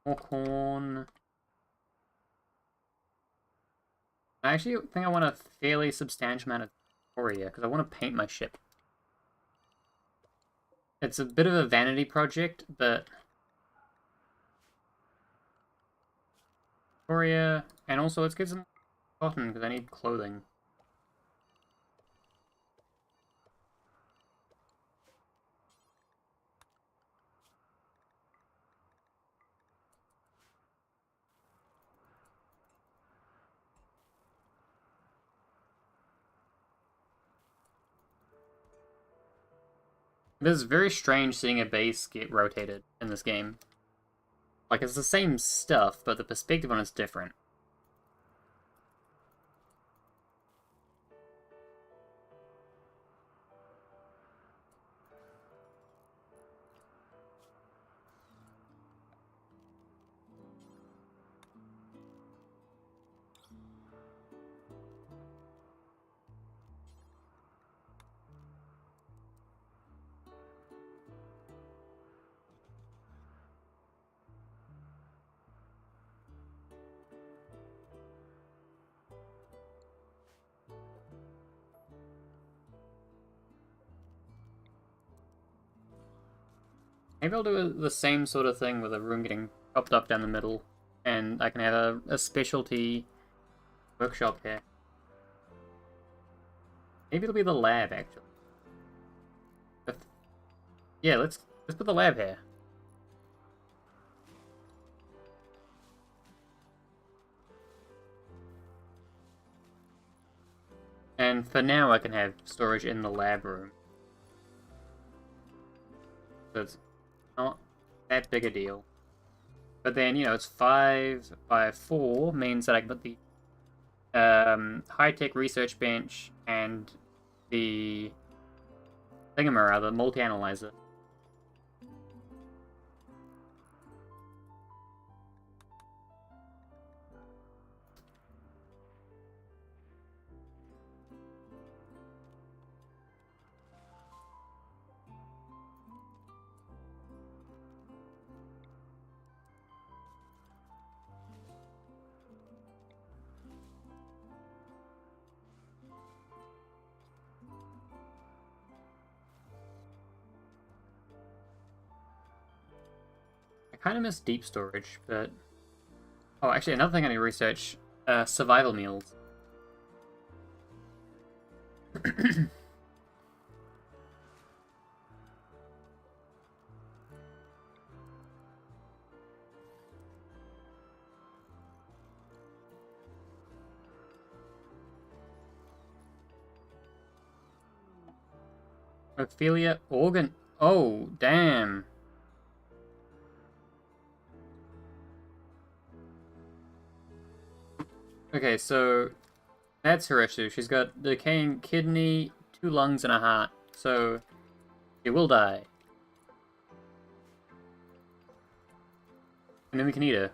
More corn. I actually think I want a fairly substantial amount of Victoria, because I want to paint my ship. It's a bit of a vanity project, but Victoria, and also let's get some cotton because I need clothing. It is very strange seeing a base get rotated in this game. Like, it's the same stuff, but the perspective on it's different. Maybe I'll do the same sort of thing with a room getting chopped up down the middle, and I can have a specialty workshop here. Maybe it'll be the lab, actually. If, yeah, let's put the lab here. And for now, I can have storage in the lab room. So it's not that big a deal. But then, you know, it's 5 by 4 means that I can put the high-tech research bench and the thingamabob, the multi-analyzer. I kind of miss deep storage, but... Oh, actually, another thing I need to research, survival meals. Ophelia organ... Oh, damn. Okay, so that's her issue. She's got decaying kidney, 2 lungs, and a heart. So she will die. And then we can eat her.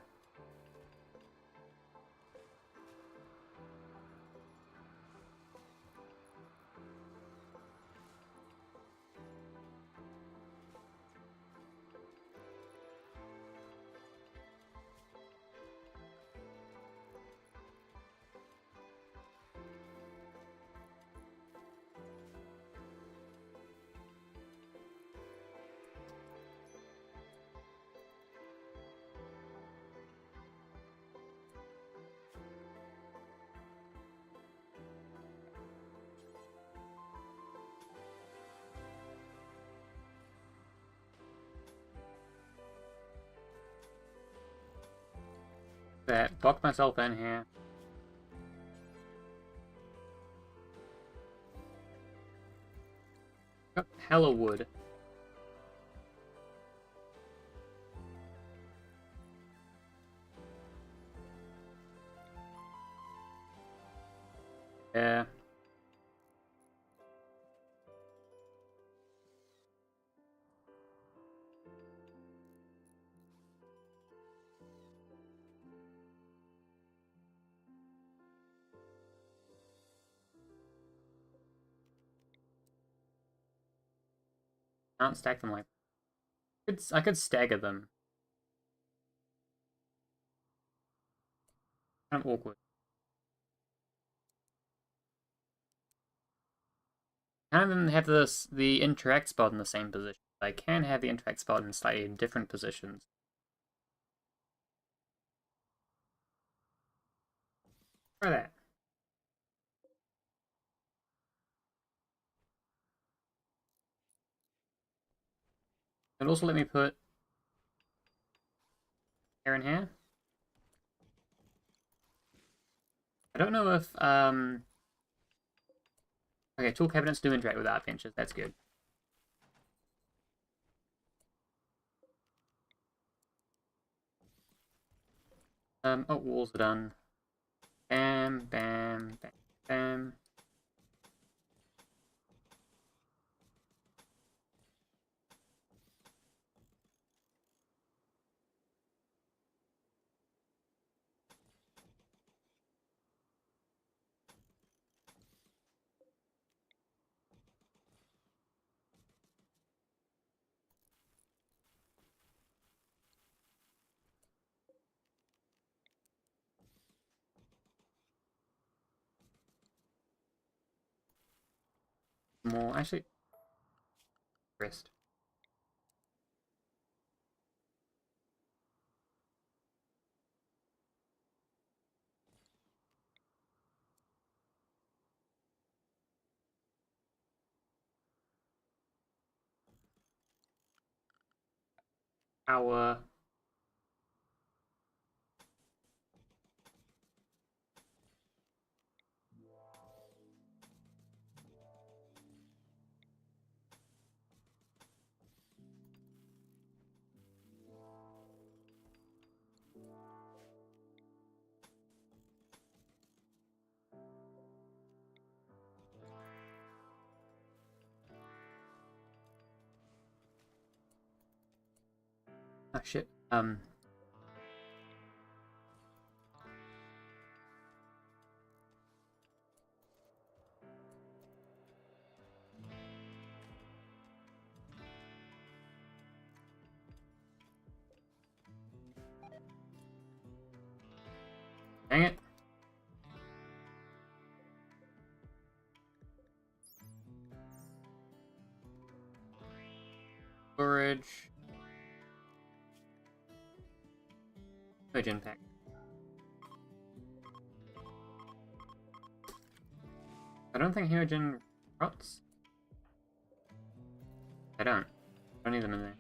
That, box myself in here. Got hella wood. Yeah. Can't stack them like... I could stagger them. Kind of awkward. Kind of have the interact spot in the same position. I can have the interact spot in slightly different positions. Try that. And also let me put here and here. I don't know if okay, tool cabinets do interact with art benches, that's good. Oh, walls are done. Bam, bam, bam, bam. More, actually, rest. Power. Oh shit. Dang it. Storage. Urgent pack. I don't think Herogen rots. I don't need them in there.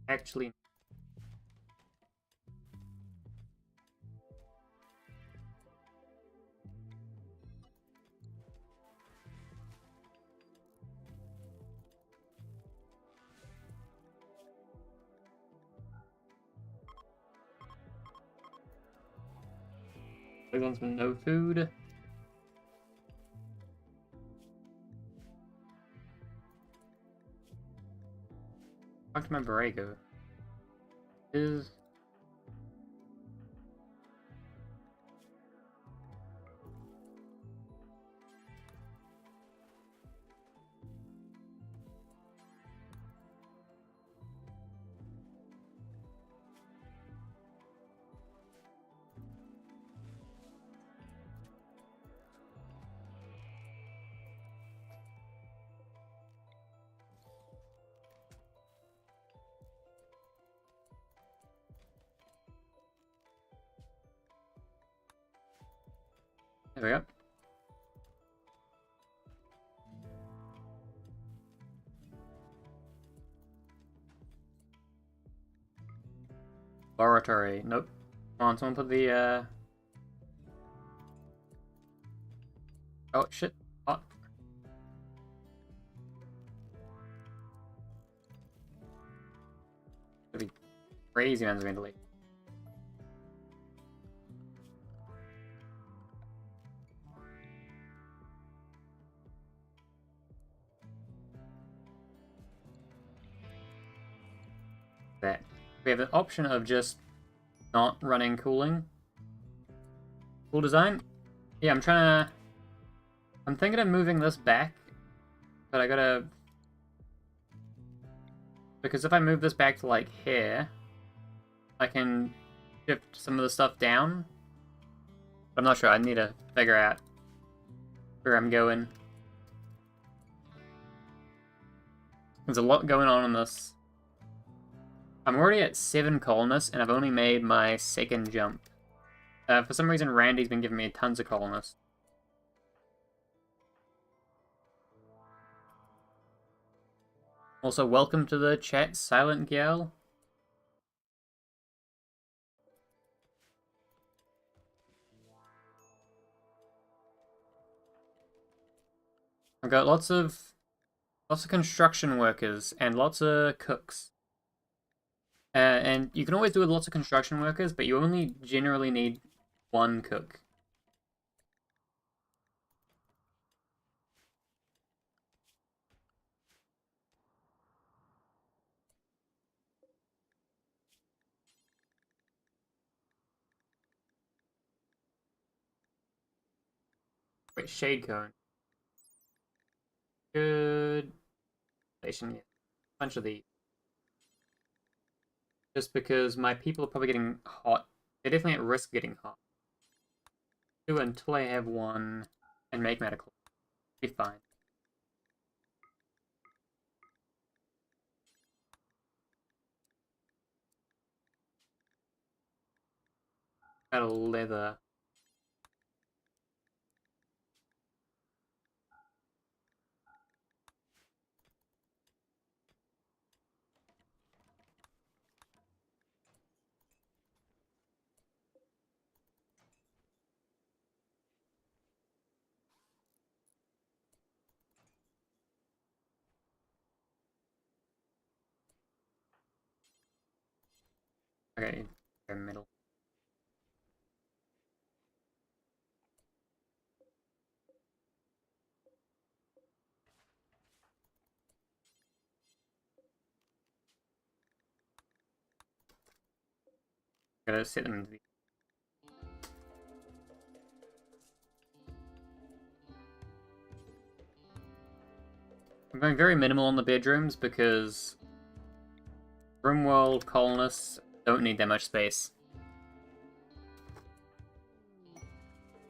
Actually, everyone's with no food. Talk to my Borrego. Is there we go. Laboratory. Nope. Come on, someone put the oh shit. Hot. That'd be crazy amounts of ventilation. That. We have an option of just not running cooling. Cool design? Yeah, I'm thinking of moving this back, but I gotta Because if I move this back to, like, here, I can shift some of the stuff down. But I'm not sure. I need to figure out where I'm going. There's a lot going on in this. I'm already at 7 colonists, and I've only made my second jump. For some reason, Randy's been giving me tons of colonists. Also, welcome to the chat, Silent Gal. I've got lots of construction workers and lots of cooks. And you can always do with lots of construction workers, but you only generally need 1 cook. Wait, shade cone. Good station, yeah. Bunch of these. Just because my people are probably getting hot. They're definitely at risk of getting hot. 2 until I have 1 and make medical. Be fine. Got a leather. Okay, middle. Gotta set them into the... I'm going very minimal on the bedrooms because Rimworld colonists don't need that much space.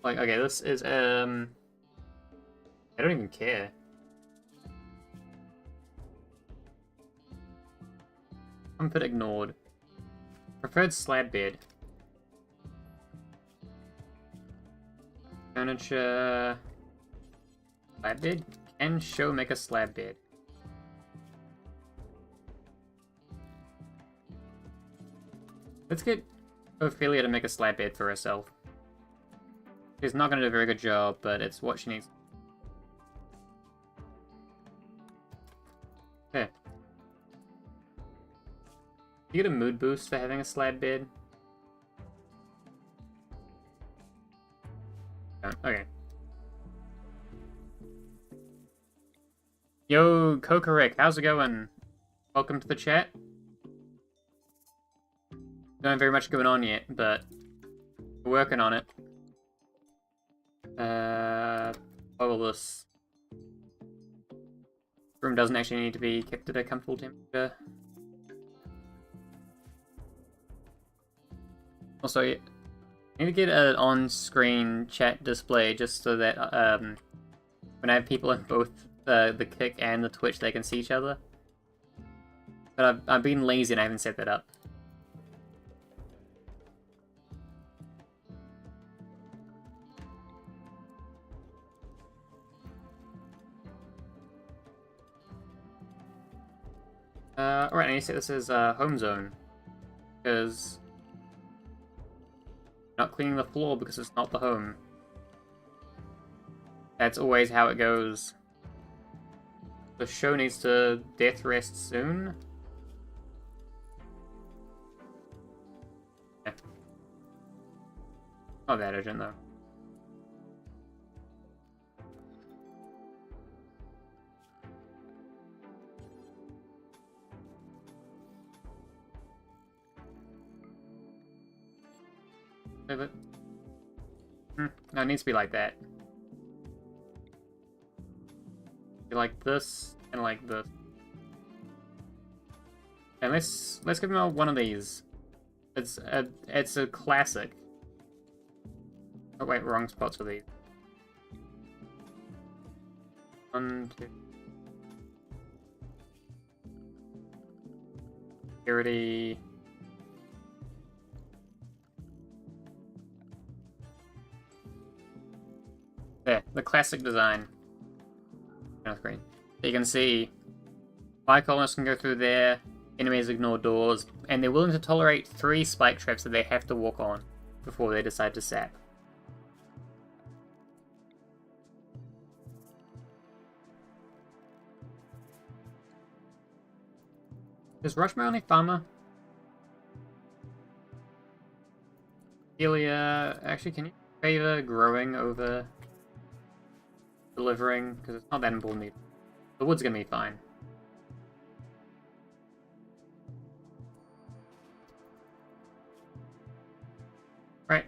Like, okay, this is, I don't even care. Comfort ignored. Preferred slab bed. Furniture... Slab bed? Can show make a slab bed. Let's get Ophelia to make a slab bed for herself. She's not going to do a very good job, but it's what she needs. Okay. You get a mood boost for having a slab bed? Okay. Yo, Kokorek, how's it going? Welcome to the chat. Don't have very much going on yet, but we're working on it. All this room doesn't actually need to be kept at a comfortable temperature. Also, I need to get an on-screen chat display just so that when I have people in both the Kick and the Twitch, they can see each other. But I've been lazy and I haven't set that up. Alright, I need to set this as home zone. Because I'm not cleaning the floor because it's not the home. That's always how it goes. The show needs to death rest soon. Okay. Not that urgent though. But no, it needs to be like that. Be like this and like this. And let's give him one of these. It's a classic. Oh wait, wrong spots for these. 1, 2. Security. There, the classic design. That's great. So you can see, fire colonists can go through there, enemies ignore doors, and they're willing to tolerate 3 spike traps that they have to walk on before they decide to sap. Is Rush my only farmer? Helia, actually, can you favor growing over delivering? Because it's not that important either. The wood's gonna be fine. Right.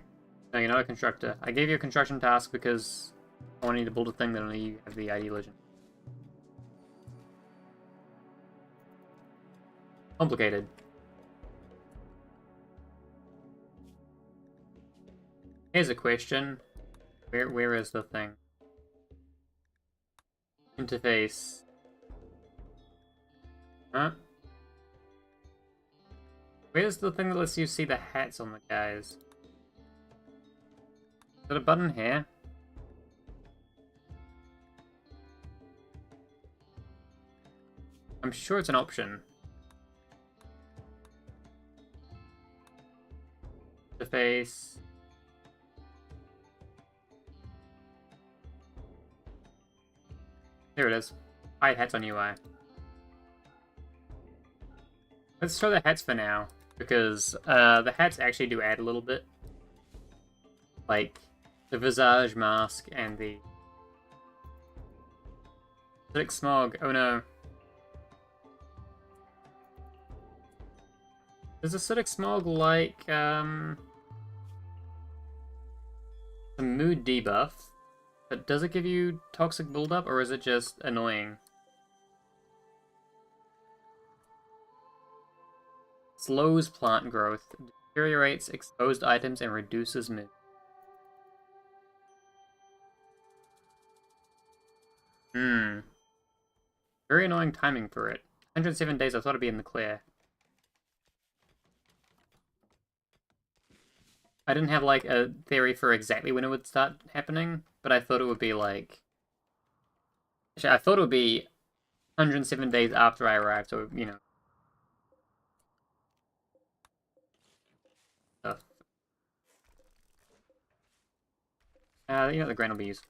No, you're not a constructor. I gave you a construction task because I want you to build a thing that only you have the ID legend. Complicated. Here's a question. Where is the thing? Interface. Huh? Where's the thing that lets you see the hats on the guys? Is there a button here? I'm sure it's an option. Interface. There it is. Hide hats on UI. Let's show the hats for now, because the hats actually do add a little bit. Like, the visage mask and the acidic smog. Oh no. Does acidic smog like a mood debuff? But does it give you toxic buildup, or is it just annoying? Slows plant growth, deteriorates exposed items, and reduces mood. Very annoying timing for it. 107 days, I thought it'd be in the clear. I didn't have, like, a theory for exactly when it would start happening, but I thought it would be, like... Actually, I thought it would be 107 days after I arrived, so, you know. Stuff. You know, the grain will be used.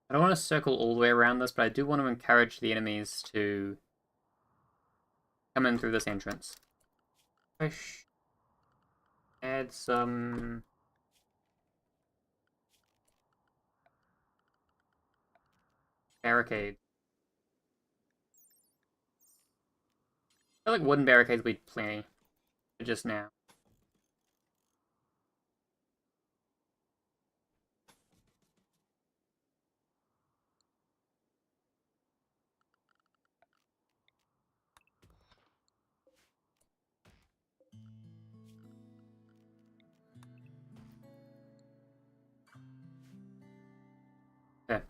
I don't want to circle all the way around this, but I do want to encourage the enemies to come in through this entrance. Push. Add some... barricade. I feel like wooden barricades would be plenty for just now. Okay.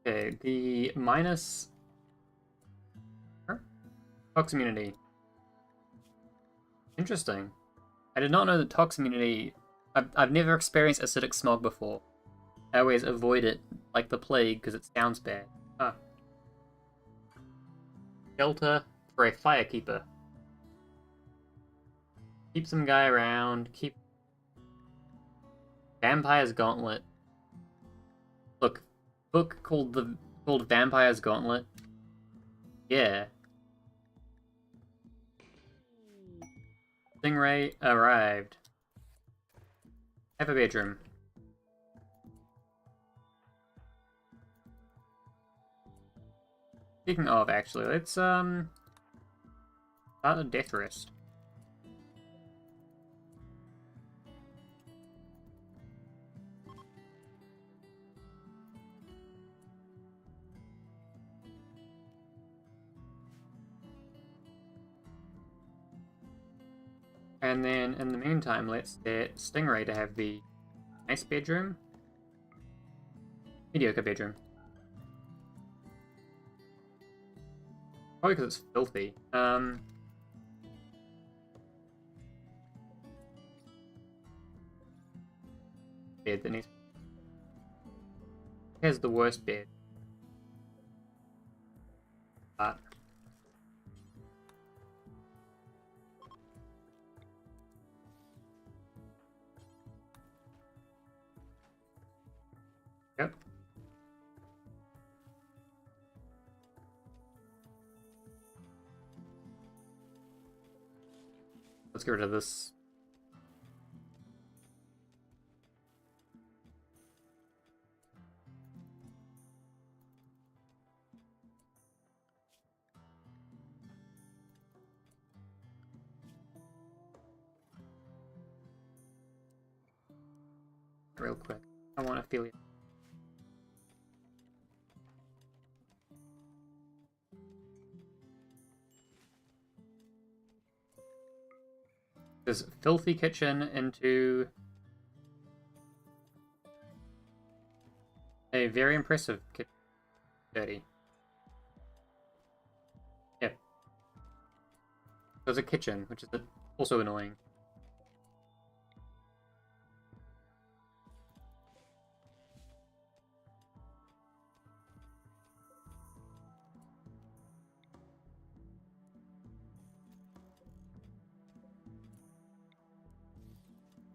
Okay, the minus... Tox immunity. Interesting. I did not know that tox immunity... I've never experienced acidic smog before. I always avoid it like the plague because it sounds bad. Ah. Shelter for a firekeeper. Keep some guy around, keep... Vampire's Gauntlet. Look, book called Vampire's Gauntlet. Yeah. Stingray arrived. Have a bedroom. Speaking of, actually, let's start a death rest. And then, in the meantime, let's set Stingray to have the nice bedroom. Mediocre bedroom. Probably because it's filthy. Bed that needs... Has the worst bed. Yep. Let's get rid of this. Real quick. I want affiliate. This filthy kitchen into a very impressive kitchen. Dirty. Yep. There's a kitchen, which is also annoying.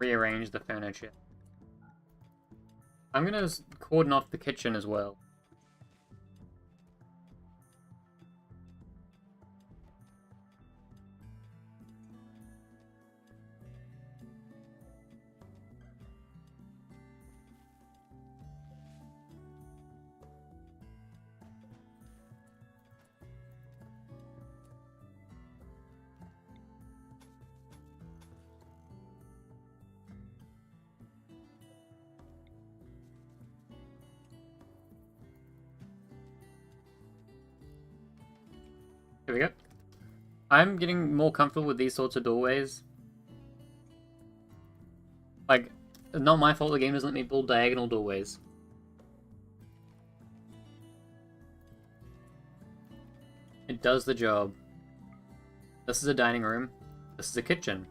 Rearrange the furniture. I'm gonna cordon off the kitchen as well. Here we go. I'm getting more comfortable with these sorts of doorways. Like, not my fault the game doesn't let me build diagonal doorways. It does the job. This is a dining room. This is a kitchen.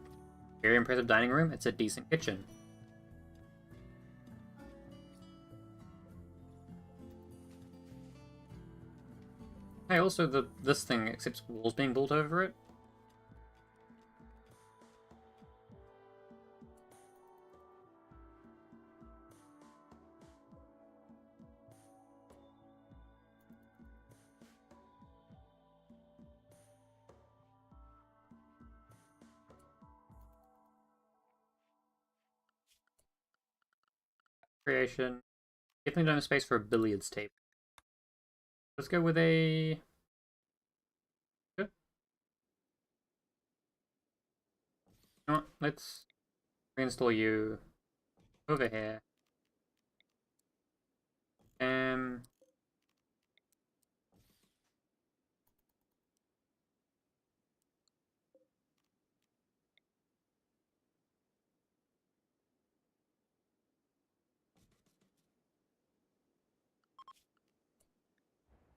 Very impressive dining room. It's a decent kitchen. Hey, also this thing accepts walls being built over it. Creation. Definitely don't have space for a billiards table. Let's go with a... Good. You know what? Let's reinstall you over here.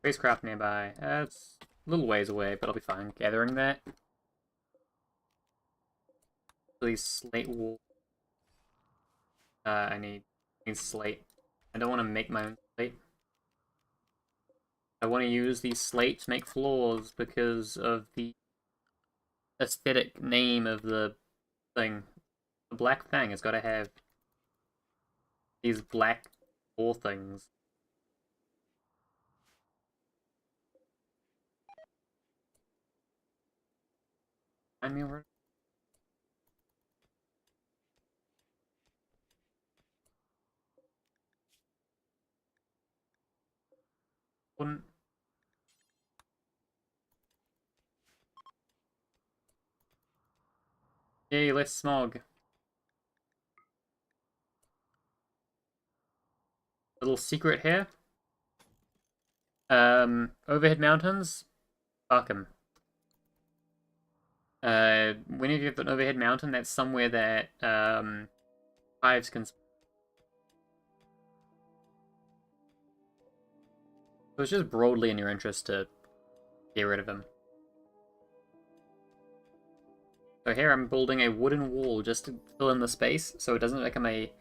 Spacecraft nearby. That's a little ways away, but I'll be fine gathering that. These slate wall. I need slate. I don't want to make my own slate. I want to use these slate to make floors because of the aesthetic name of the thing. The black thing has got to have these black ore things. I mean, we're... Wouldn't... Yay, less smog. Little secret here. Overhead mountains? Fuck 'em. Whenever you have an overhead mountain, that's somewhere that, hives can... So it's just broadly in your interest to get rid of them. So here I'm building a wooden wall just to fill in the space, so it doesn't become a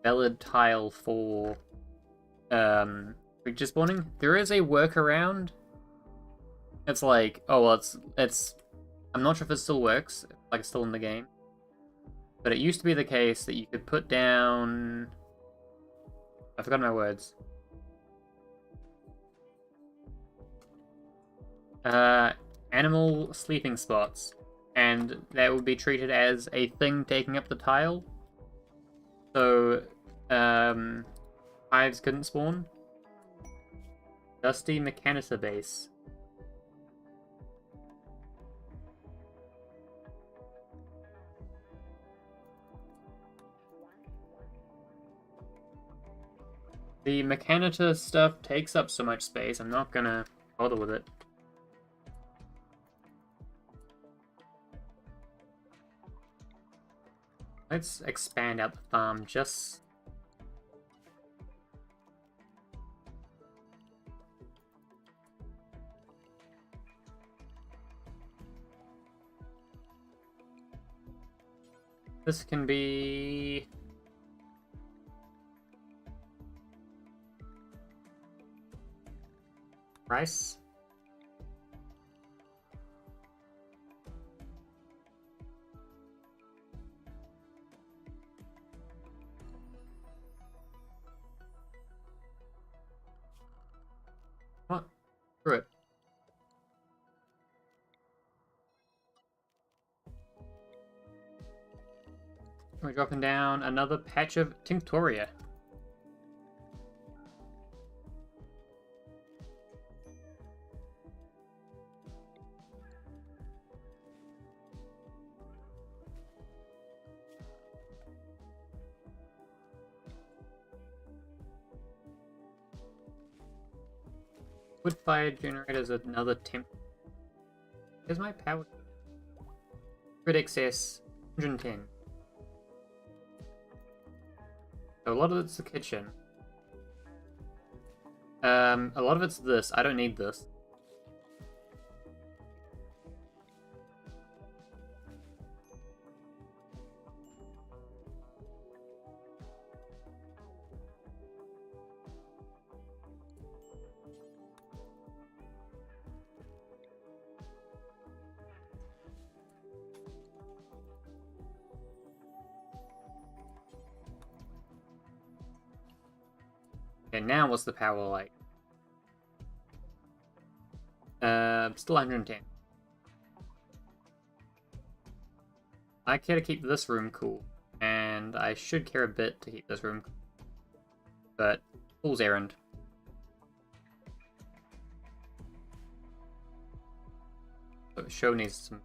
valid tile for creature spawning. There is a workaround. It's like, oh well, it's I'm not sure if it still works, like it's still in the game. But it used to be the case that you could put down... I forgot my words. Animal sleeping spots. And that would be treated as a thing taking up the tile. So, hives couldn't spawn. Dusty Mechanisa base. The Mechanita stuff takes up so much space, I'm not gonna bother with it. Let's expand out the farm just... This can be... rice? What? Screw it. We're dropping down another patch of Tinctoria. Wood fire generator is another temp. Here's my power. Grid excess, 110. So a lot of it's the kitchen. A lot of it's this. I don't need this. Okay, now what's the power like? Still 110. I care to keep this room cool, and I should care a bit to keep this room cool. But, fool's errand. So show needs some...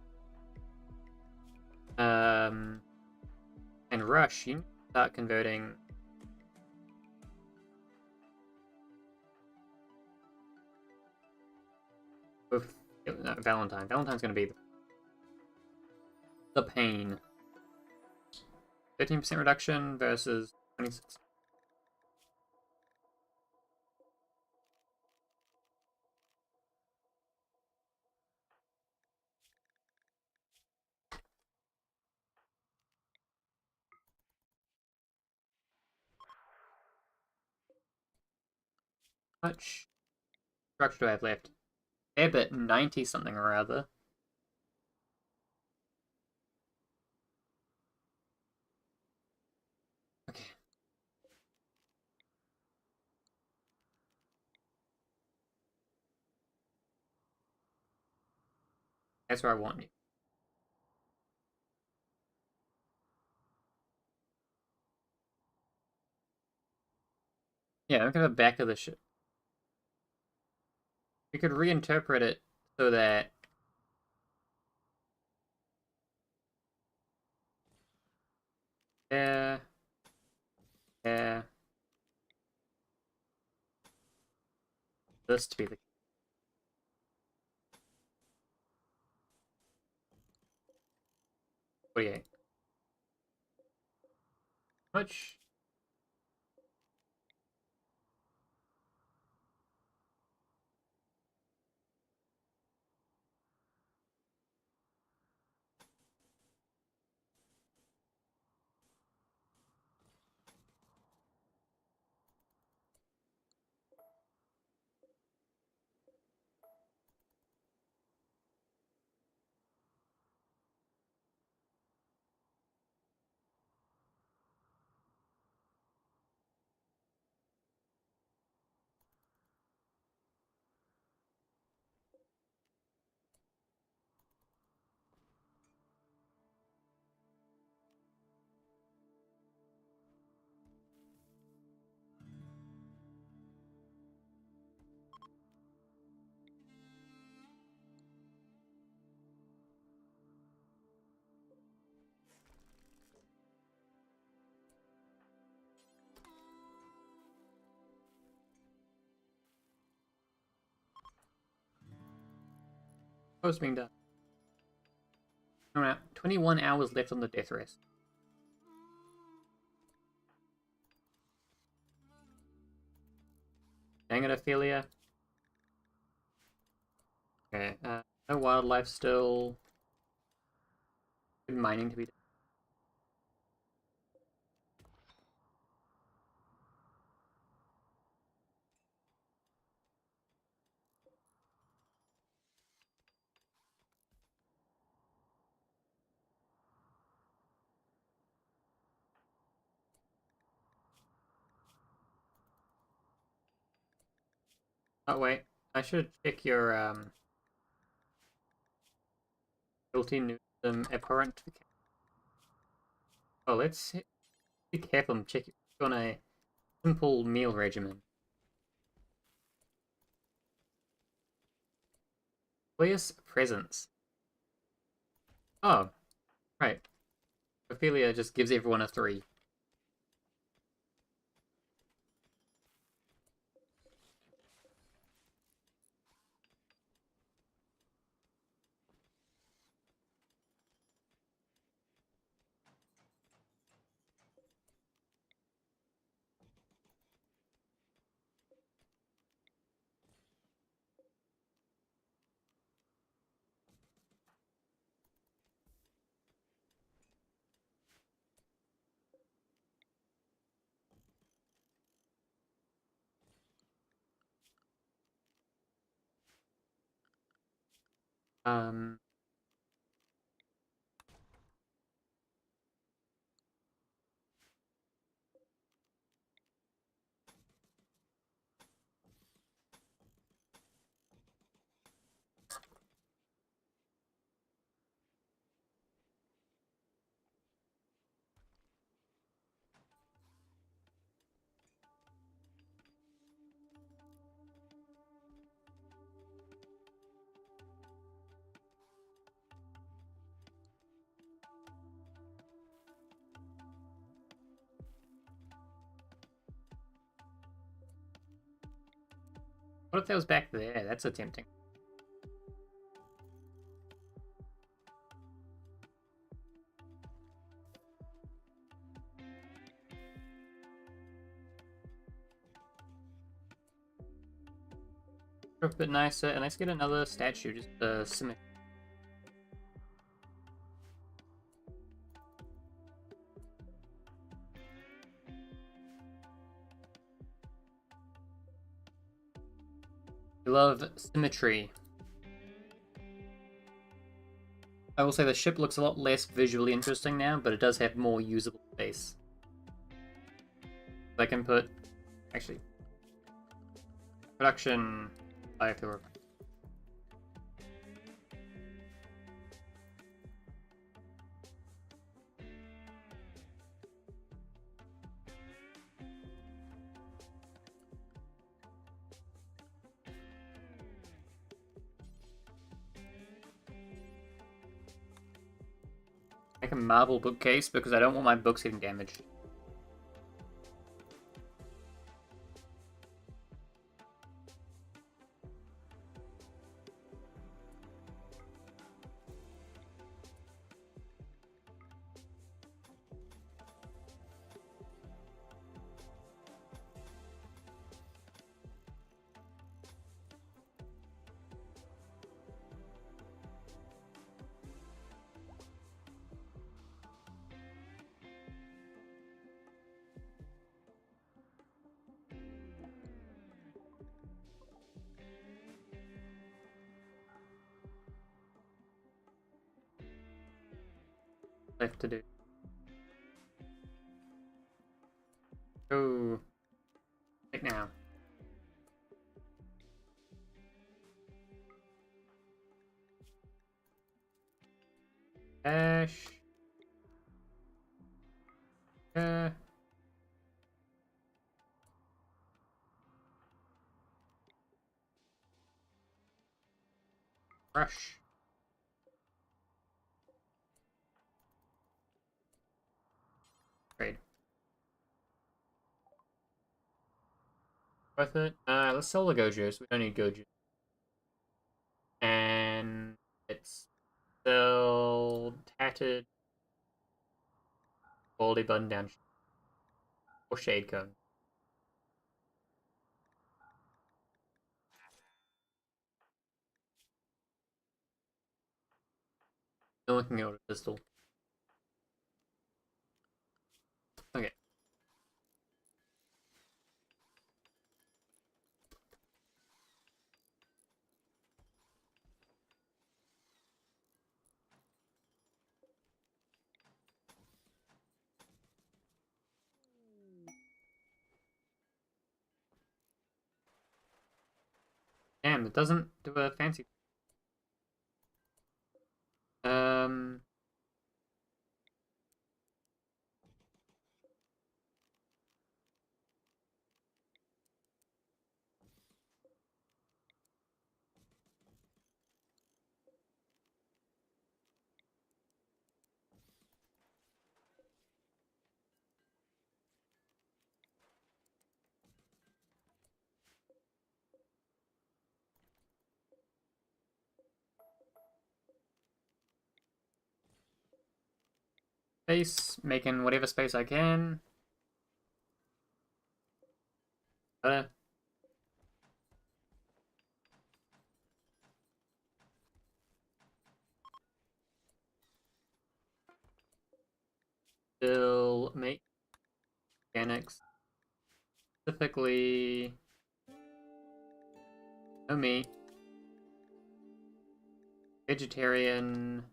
and Rush, you need to start converting... No, Valentine. Valentine's gonna be the pain. 13% reduction versus 26. How much structure do I have left? Ebb at 90 something or other. Okay. That's where I want you. Yeah, look at the back of the ship. We could reinterpret it so that yeah, yeah, this to be the 48. Much. Post being done. Alright, 21 hours left on the death rest. Dang it, Ophelia. Okay, no wildlife still. Good mining to be done. Oh, wait. I should check your, built-in abhorrent. Oh, let's be careful and check it on a simple meal regimen. Joyous presence. Oh, right. Ophelia just gives everyone a 3. Um, what if that was back there? That's tempting. A bit nicer, and let's get another statue, just symmetry. We love symmetry. I will say the ship looks a lot less visually interesting now, but it does have more usable space. I can put, actually, production. I have to work. Make a marble bookcase because I don't want my books getting damaged. Left to do. Go. Right now. Dash. Rush. Trade. Worth it. Let's sell the Gojos. We don't need Gojo. And it's still tattered. Baldy button down. Or shade cone. No one can get a pistol. Okay. Damn, it doesn't do a fancy. Um. Space, making whatever space I can. Uh, Still make mechanics. Specifically, no meat. Vegetarian.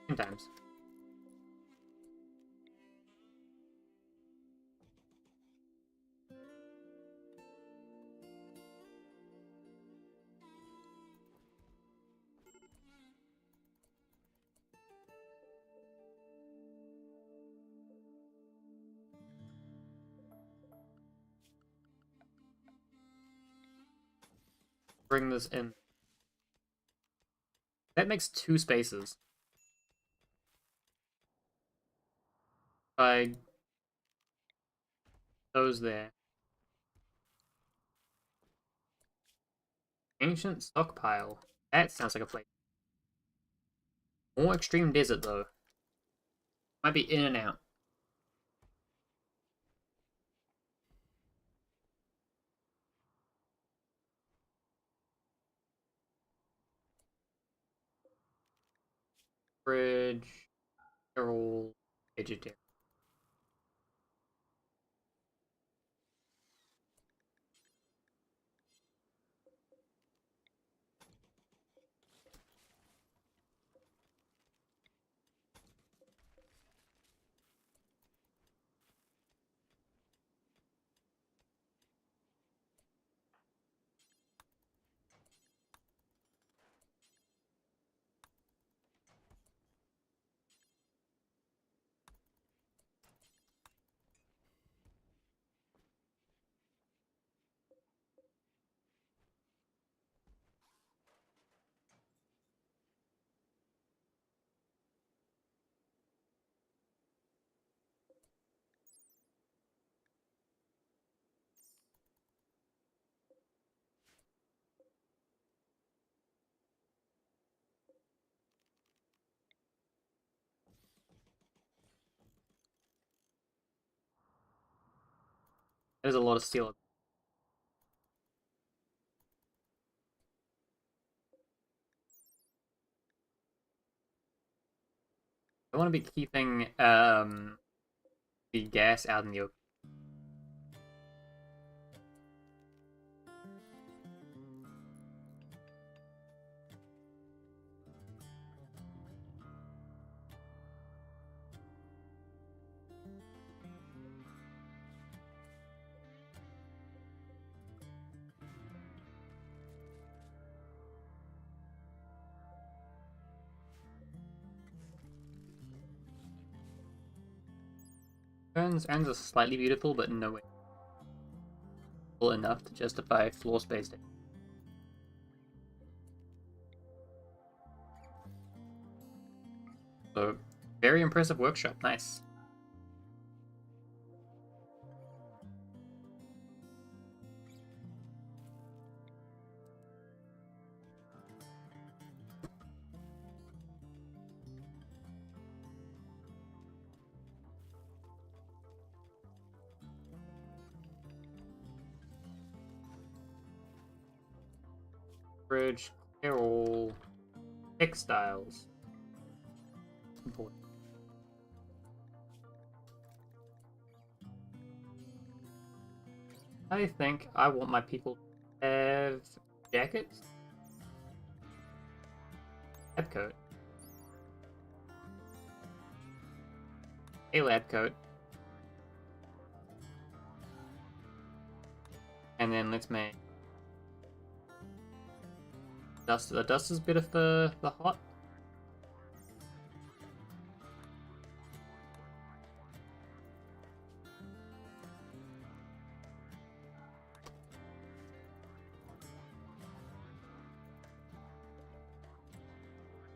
10 times. Bring this in. That makes 2 spaces. I those there. Ancient stockpile. That sounds like a place. More extreme desert though. Might be in and out. Bridge. They're all vegetarian. There's a lot of steel. I want to be keeping the gas out in the open. Urns are slightly beautiful, but no way enough to justify floor space. So, very impressive workshop. Nice. Bridge, Carol, textiles. Important. I think I want my people to have jackets, lab coat, a lab coat, and then let's make dust. The dust is better for the hot.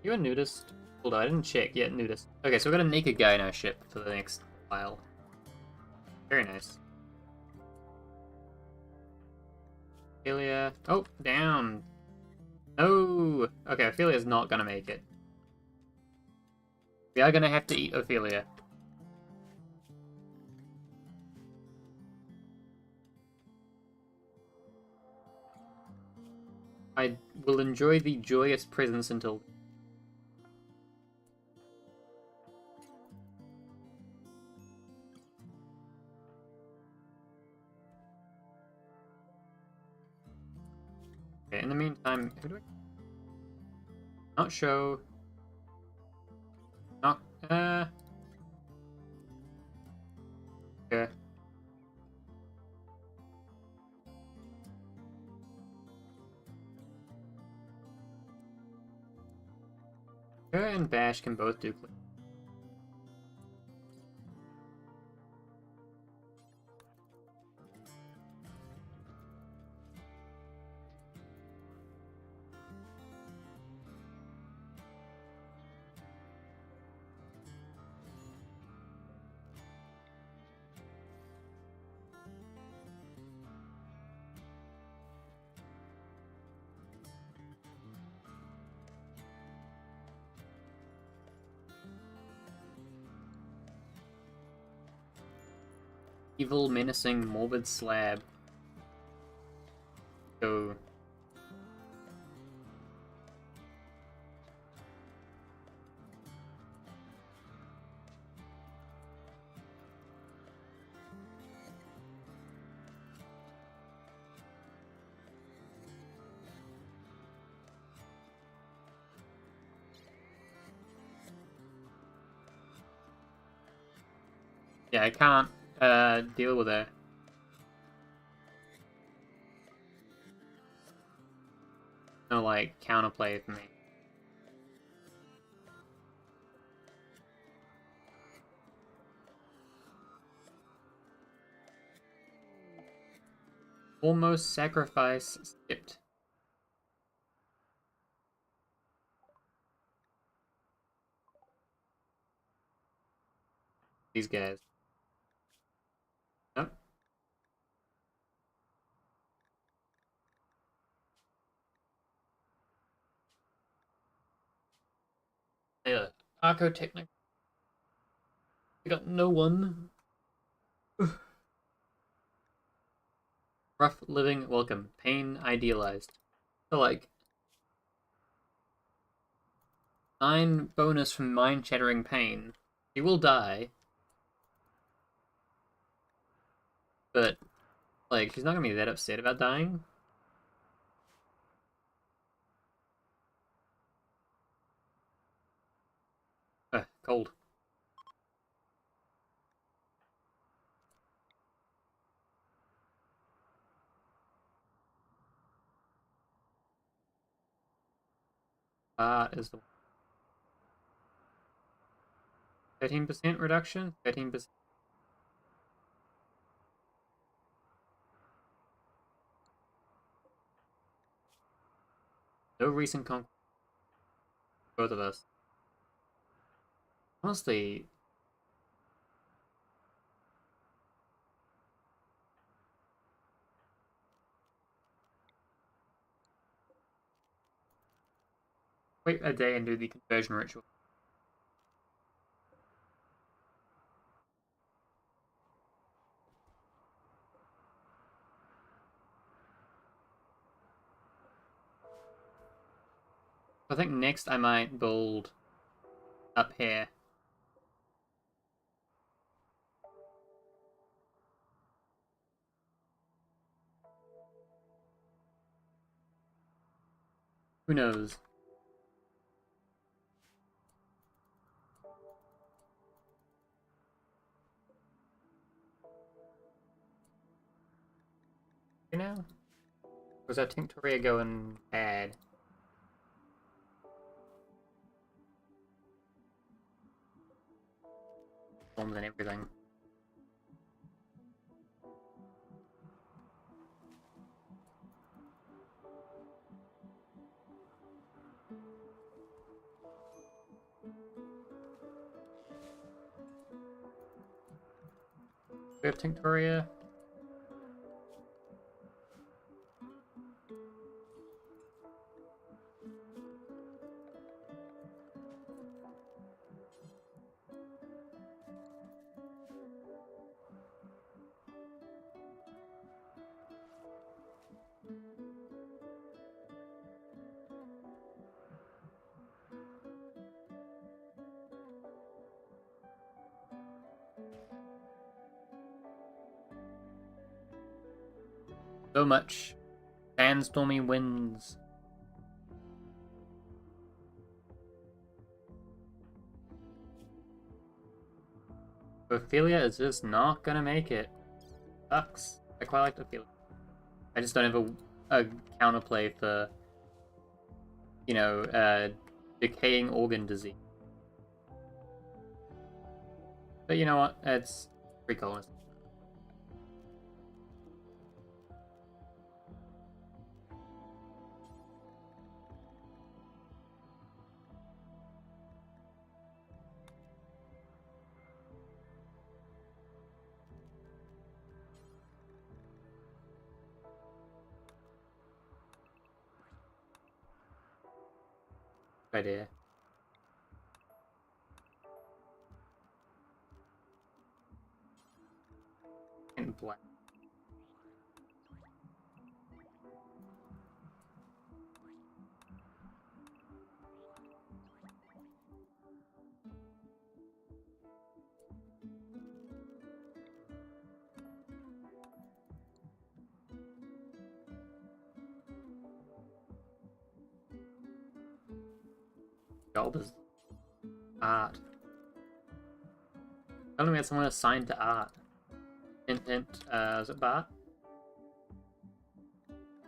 You a nudist? Although I didn't check yet, nudist. Okay, so we've got a naked guy in our ship for the next while. Very nice. Ophelia. Oh, down. No! Okay, Ophelia's not gonna make it. We are gonna have to eat Ophelia. I will enjoy the joyous presence until... Okay, in the meantime, who do I... Not show... Not... Okay. Her and Bash can both do click. Evil, menacing, morbid slab. Go. Yeah, I can't deal with her. No, like, counterplay for me. Almost sacrifice skipped. These guys. Nope. Yeah. Arco Technic. We got no one. Rough living, welcome. Pain, idealized. So, like, 9 bonus from mind-shattering pain. He will die. But, like, she's not gonna be that upset about dying. Cold. Is the 13% reduction? 13%. No recent conquest. Both of us. Honestly, wait a day and do the conversion ritual. I think next I might build up here. Who knows? You know? Was that Tinctoria going bad? Storms and everything. We have Tinctoria. So much. Sandstormy winds. Ophelia is just not gonna make it. Sucks. I quite like Ophelia. I just don't have a counterplay for, you know, decaying organ disease. But you know what? It's pretty cool. Idea. And black. Job is art. Tell me we had someone assigned to art. Hint, is it Bart?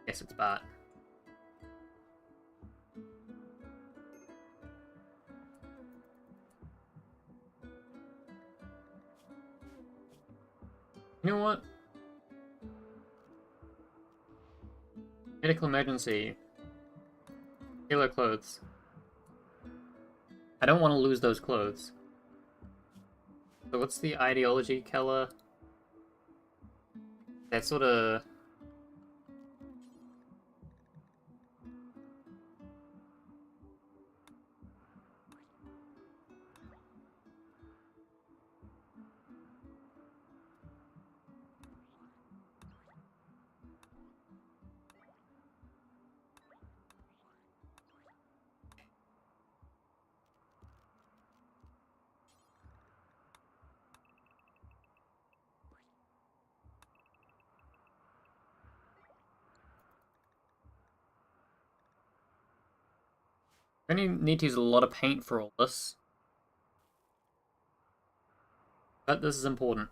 Yes, it's Bart. You know what? Medical emergency. Tailor clothes. I don't want to lose those clothes. So what's the ideology, Keller? That sort of... We only need to use a lot of paint for all this. But this is important.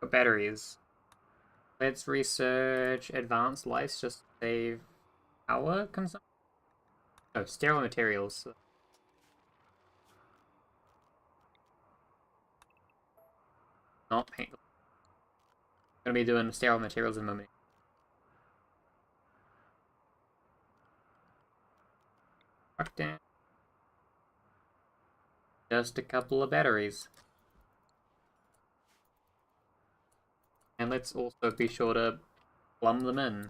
Got batteries. Let's research advanced lights just to save power consumption. Oh, sterile materials. Not paint. I'm gonna be doing sterile materials in a moment. Fuck down. Just a couple of batteries. And let's also be sure to plumb them in.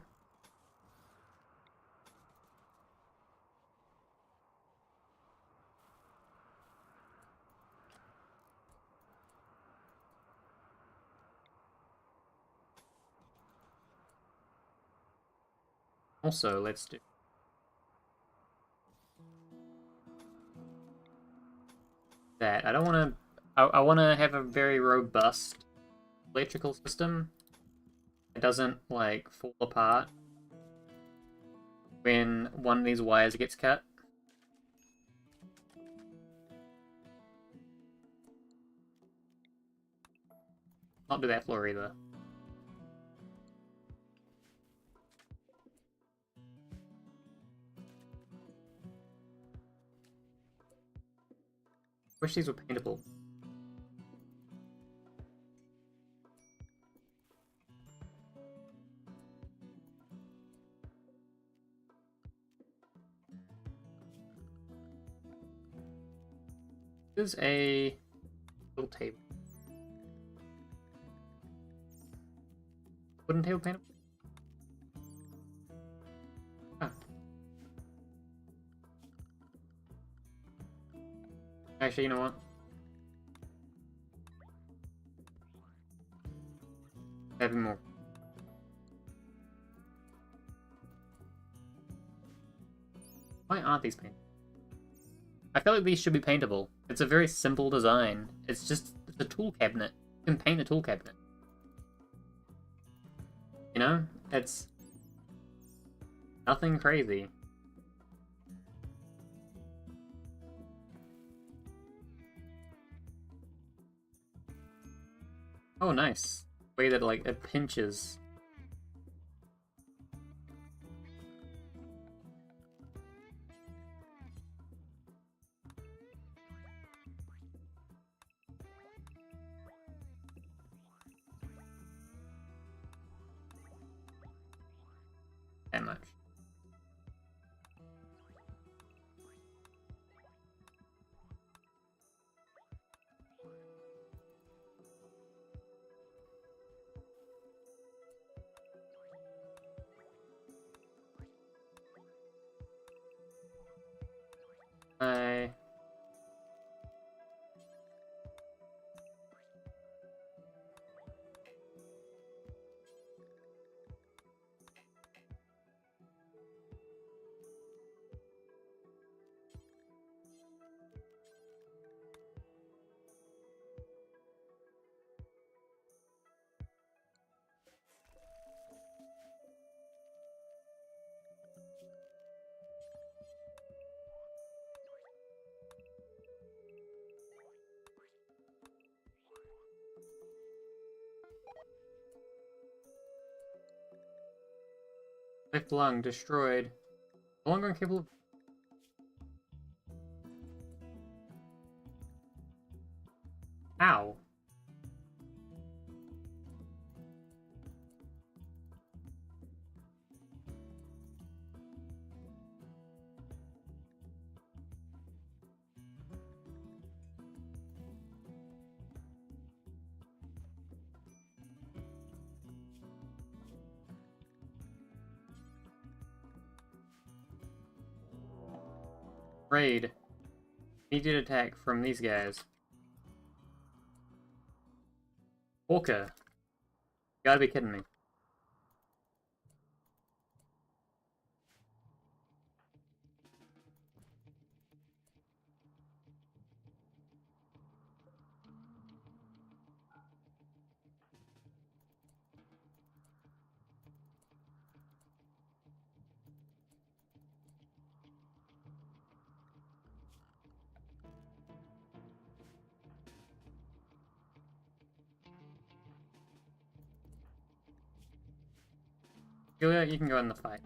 Also, let's do that. I don't want to... I want to have a very robust electrical system. It doesn't, like, fall apart when one of these wires gets cut. Not do that floor either. Wish these were paintable. This is a little table. Wooden table paintable? Ah. Actually, you know what? Having more. Why aren't these painted? I feel like these should be paintable. It's a very simple design. It's a tool cabinet. You can paint a tool cabinet. You know? It's nothing crazy. Oh, nice. The way that, like, it pinches. That much. I... Left lung destroyed. No longer incapable of... Ow. Raid. Immediate attack from these guys. Orca. You gotta be kidding me. Julia, you can go in the fight.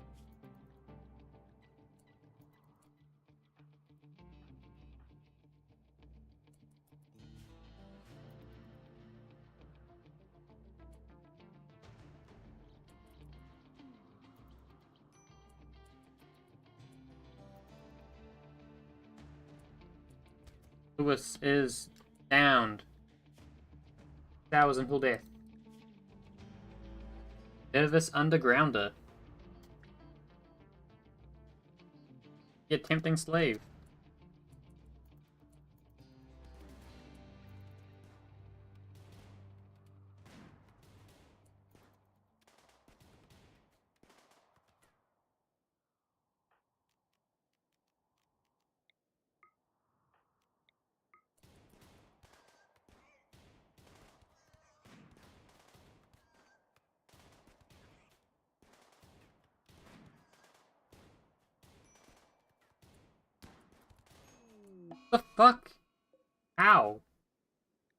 Lewis is downed. Showers until death. Nervous undergrounder. Yet tempting slave. The fuck? How?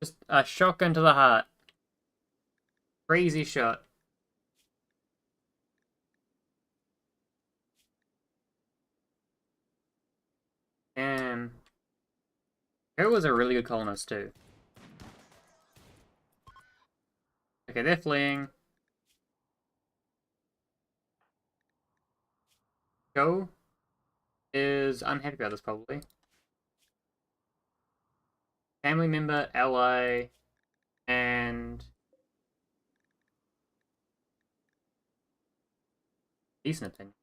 Just a shotgun to the heart. Crazy shot. Damn. Joe was a really good colonist too. Okay, they're fleeing. Joe is unhappy about this probably. Family member, ally, and decent opinion.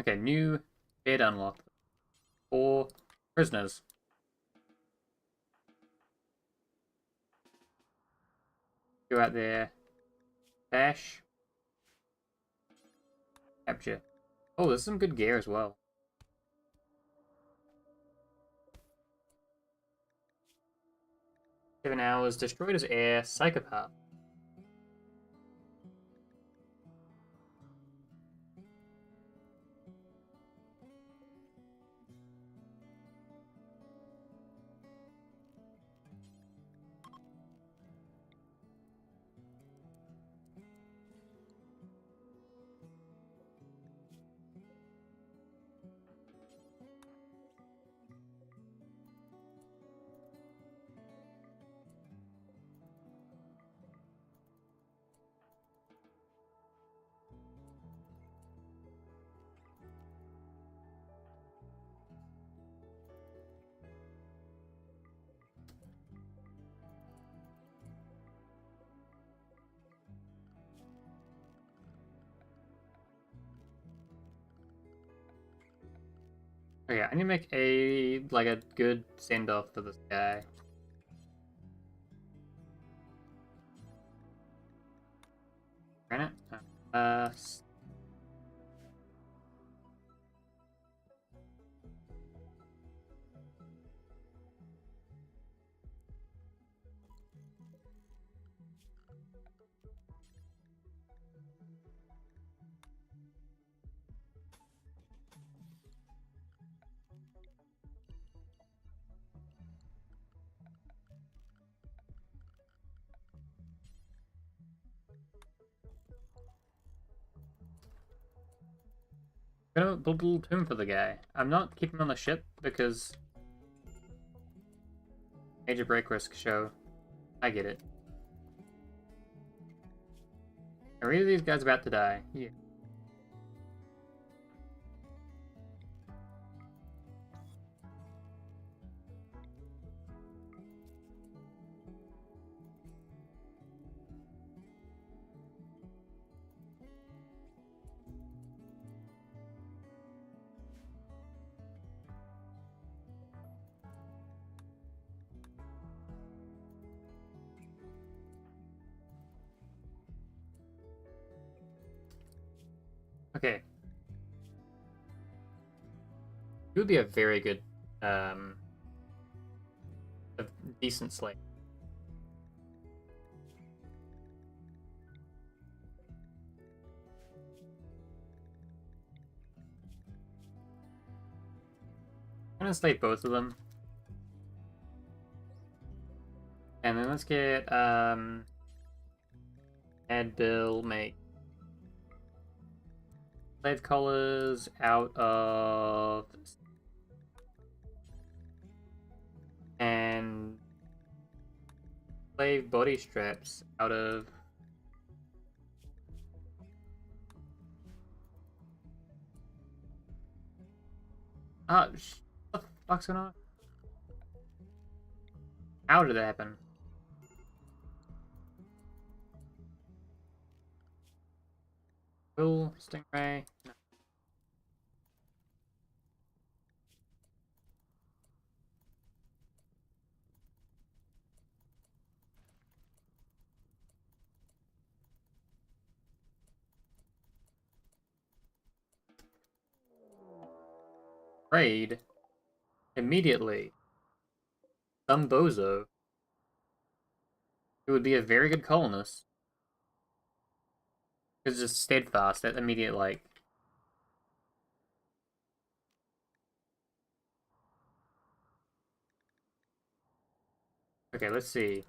Okay, new bed unlocked. 4 prisoners. Go out there. Bash. Capture. Oh, there's some good gear as well. 7 hours. Destroyed as air. Psychopath. Okay, I need to make a good send off for this guy. Granite? I'm gonna build a little tomb for the guy. I'm not keeping him on the ship because major break risk show. I get it. Are either of these guys about to die? Yeah. Okay. It would be a very good, a decent slave. I'm gonna slave both of them. And then let's get, add bill, make slave collars out of, and slave body straps out of, what the fuck's going on? How did that happen? Will Stingray? No. Raid immediately. Some bozo. It would be a very good colonist. It's just steadfast, that immediate, like... Okay, let's see.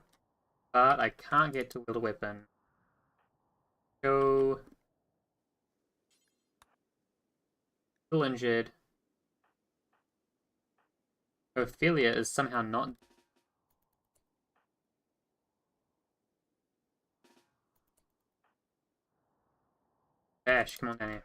But I can't get to wield a weapon. Go... Still injured. Ophelia is somehow not... Dash, come on down here.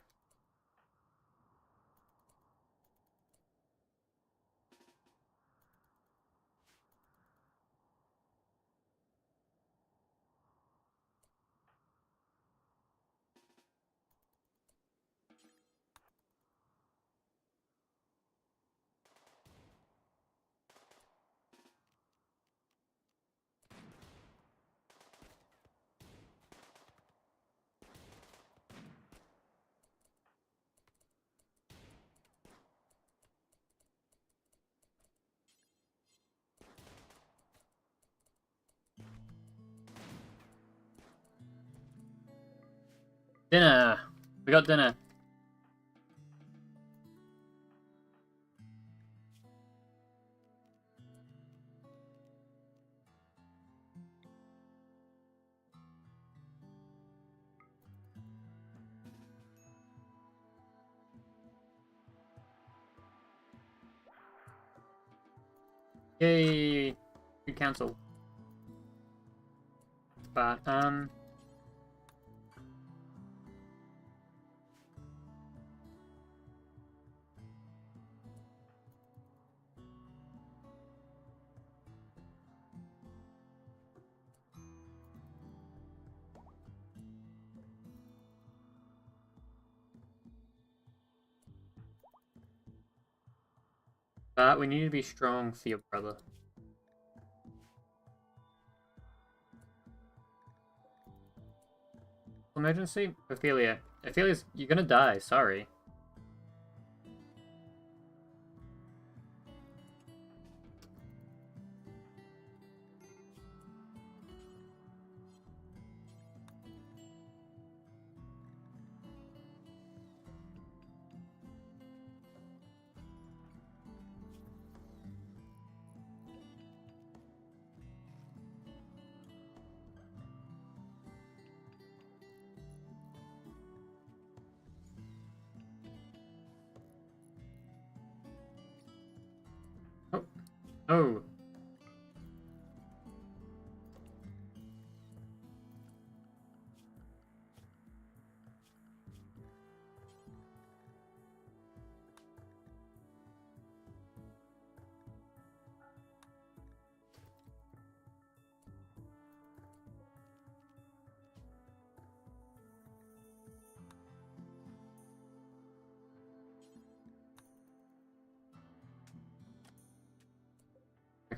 Dinner! We got dinner. Yay! Good council. But, we need to be strong for your brother. Emergency? Ophelia. Ophelia's... You're gonna die, sorry. Oh. Oh.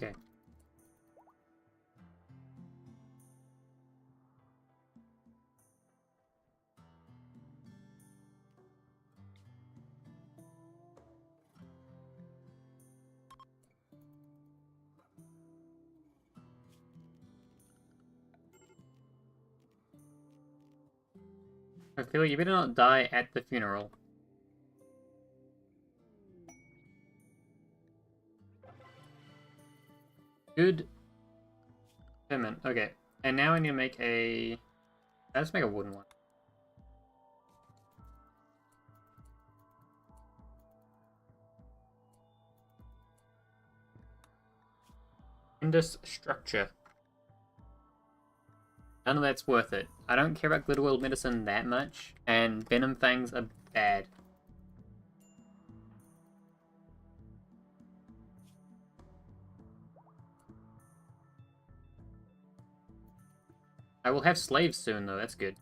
Okay. Ophelia, you better not die at the funeral. Good. Payment. Okay. And now I need to make a... Let's make a wooden one. Indus structure. None of that's worth it. I don't care about Glitterworld medicine that much, and venom fangs are bad. I will have slaves soon, though. That's good.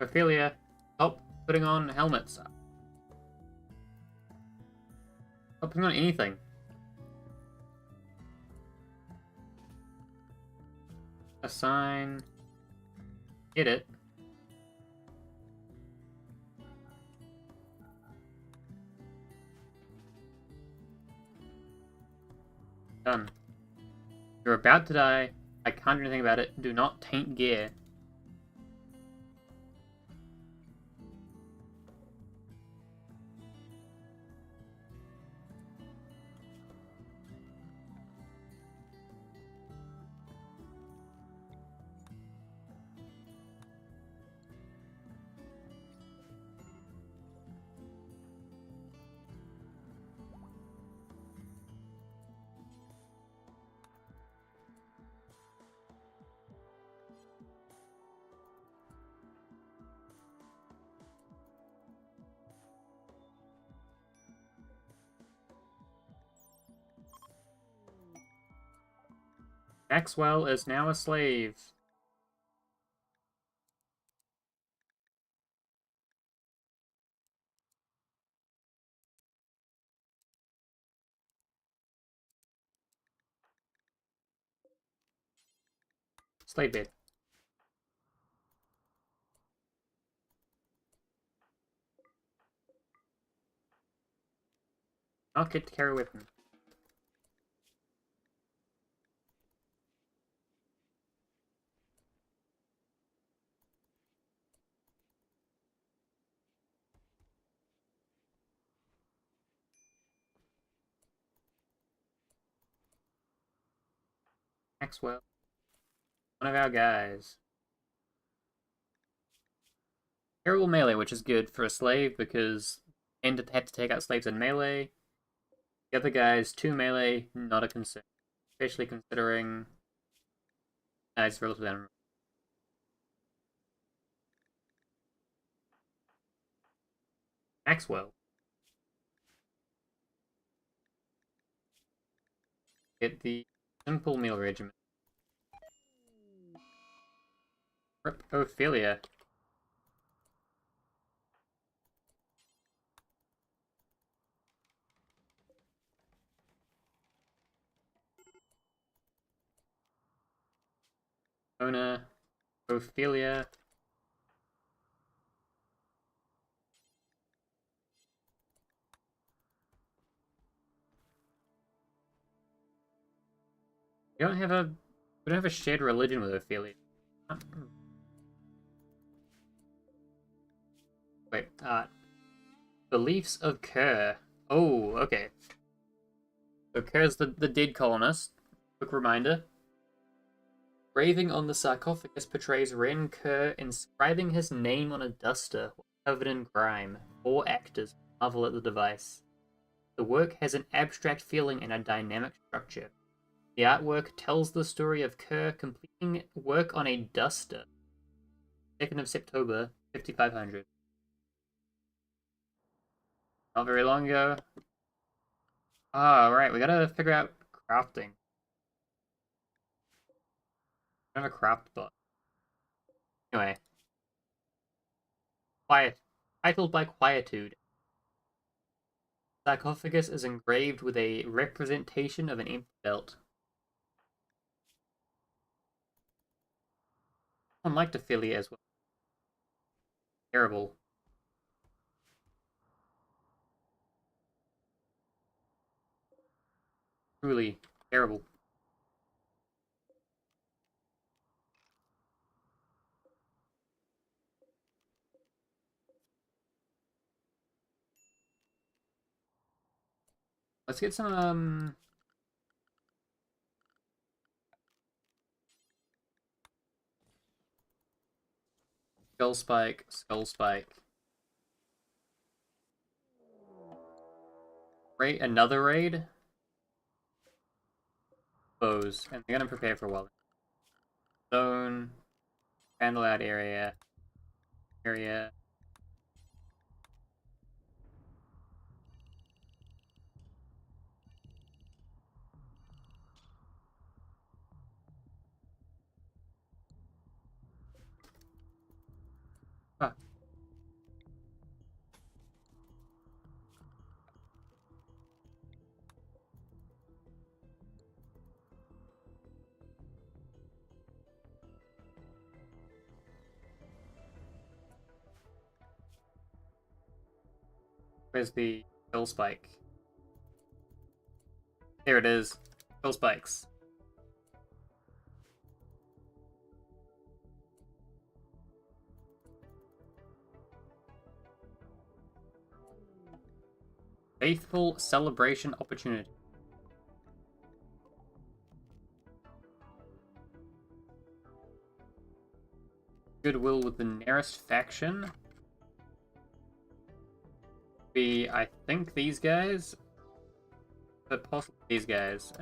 Ophelia, help putting on helmets. Help putting on anything. Assign. Get it. Done. You're about to die. I can't do anything about it. Do not taint gear. Maxwell is now a slave. Slave bed. Not get to carry a weapon. Maxwell. One of our guys. Terrible melee, which is good for a slave because tend to have to take out slaves in melee. The other guys, 2 melee, not a concern. Especially considering it's relatively unreal. Maxwell. Get the simple meal regimen. Rip Ophelia. Ona. Ophelia. We don't have a... We don't have a shared religion with Ophelia. Wait, beliefs of Kerr. Oh, okay. So Kerr's the dead colonist. Quick reminder. Graving on the sarcophagus portrays Ren Kerr inscribing his name on a duster covered in grime. 4 actors marvel at the device. The work has an abstract feeling and a dynamic structure. The artwork tells the story of Kerr completing work on a duster. 2nd of September, 5500. Not very long ago. Ah, right, we gotta figure out crafting. I have a craft bot. Anyway. titled by Quietude. Sarcophagus is engraved with a representation of an empty belt. Unlike Ophelia as well. Terrible. Truly terrible. Let's get some Skull Spike, Skull Spike. Raid, another raid. Bows, and they're gonna prepare for a while. Zone, candle out area. Ah, where's the Skull Spike? There it is. Skull Spikes. Faithful celebration opportunity. Goodwill with the nearest faction. Be, I think, these guys. But possibly these guys.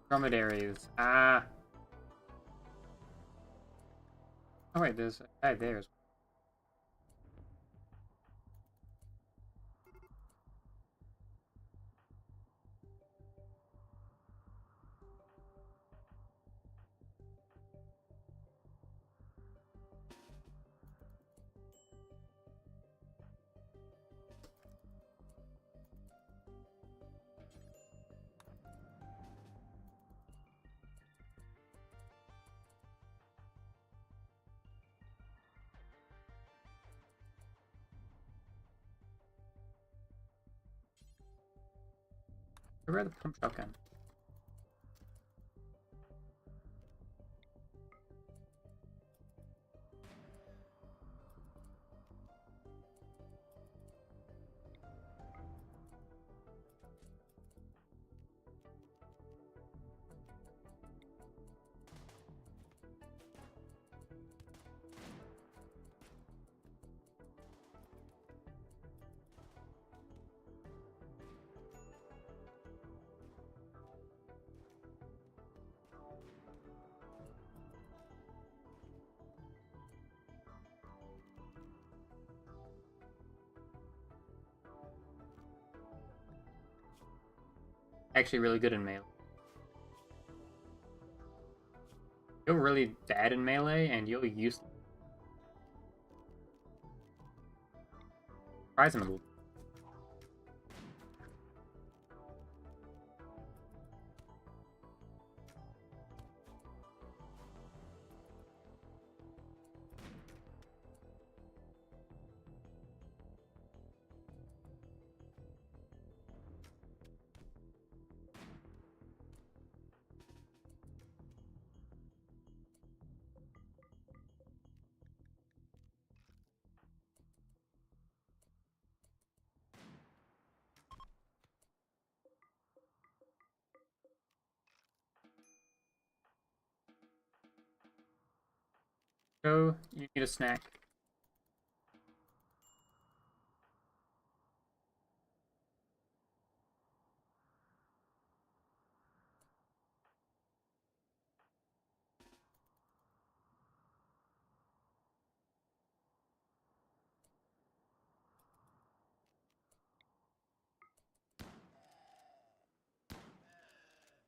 Dromedaries. Ah. Oh wait, there's a guy there as well. Where are the pump shotgun? Actually really good in melee. You're really bad in melee, and you're useless. Surprisingly. Go, you need a snack.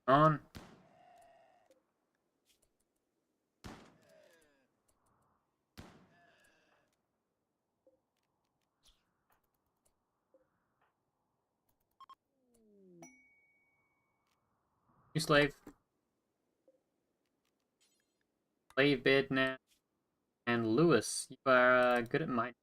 On. You slave. Slave bed now. And Lewis, you are good at mining.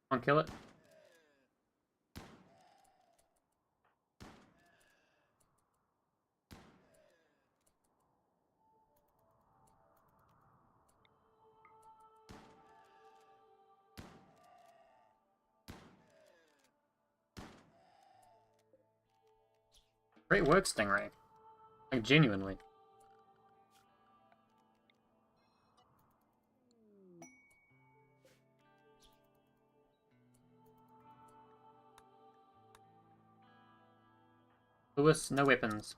Come on, kill it. Great work, Stingray. Like, genuinely. Lewis, no weapons.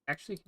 Actually,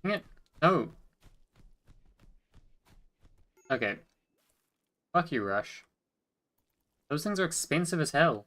dang it. No. Okay. Fuck you, Rush. Those things are expensive as hell.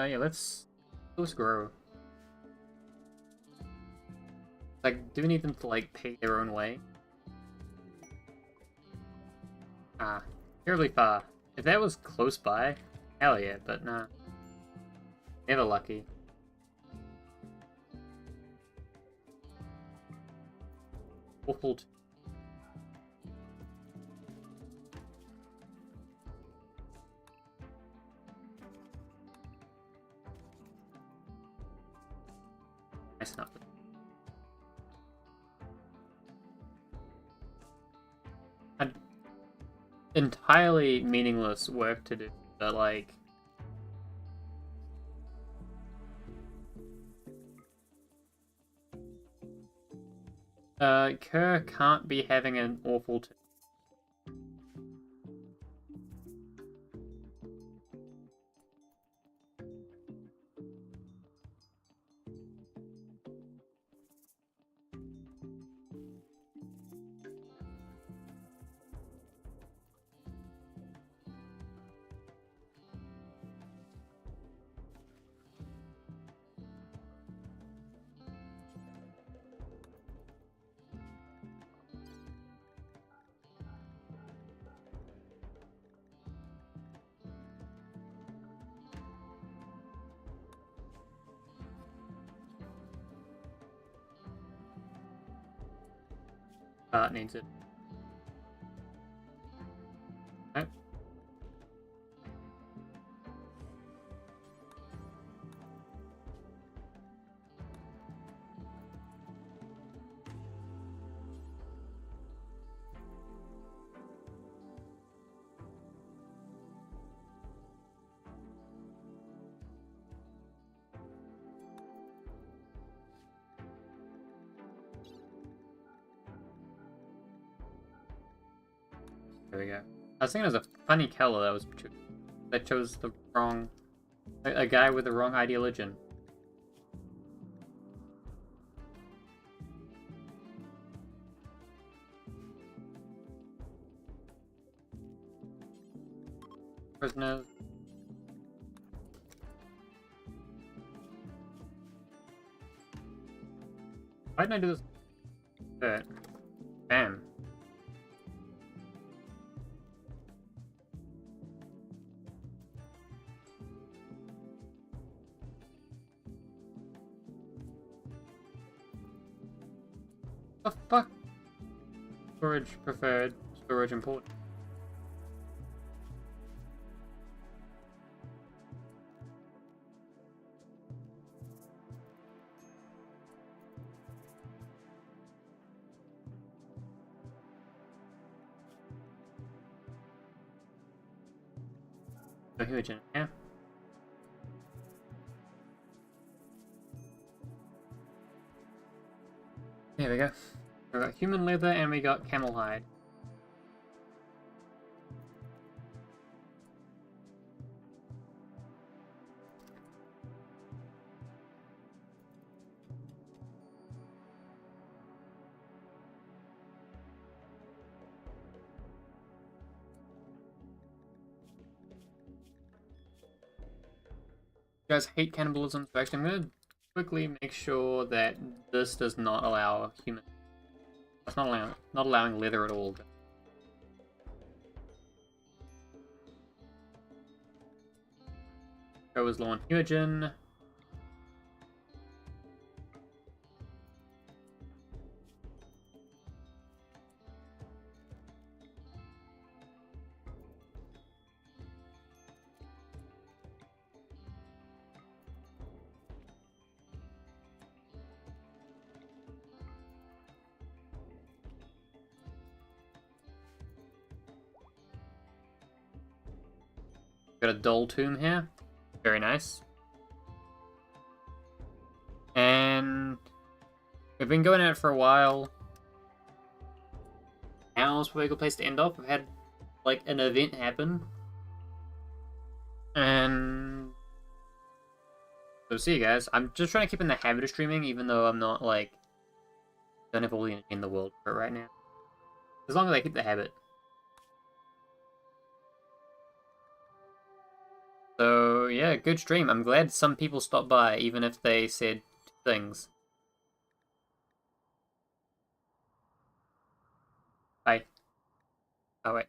Yeah, let's grow. Like, do we need them to, like, pay their own way? Ah, terribly far. If that was close by, hell yeah, but nah. Never lucky. Awful. Nice enough. entirely meaningless work to do, but like... Kerr can't be having an awful... It needs it. Nope. There we go. I was thinking it was a funny color that chose the wrong... A guy with the wrong ideology. Prisoners. Why didn't I do this? Bam. The fuck? Storage preferred, storage important. So huge, yeah. There we go. We got human leather and we got camel hide. You guys hate cannibalism, so actually I'm gonna quickly make sure that this does not allow human. That's not allowing leather at all. Go as low on Huogen. Got a dull tomb here. Very nice. And we've been going at it for a while. Now's probably a good place to end off. We've had like an event happen. And so see you guys. I'm just trying to keep in the habit of streaming, even though I'm not like don't have all the energy in the world for it right now. As long as I keep the habit. So, yeah, good stream. I'm glad some people stopped by, even if they said things. Bye. Oh, wait.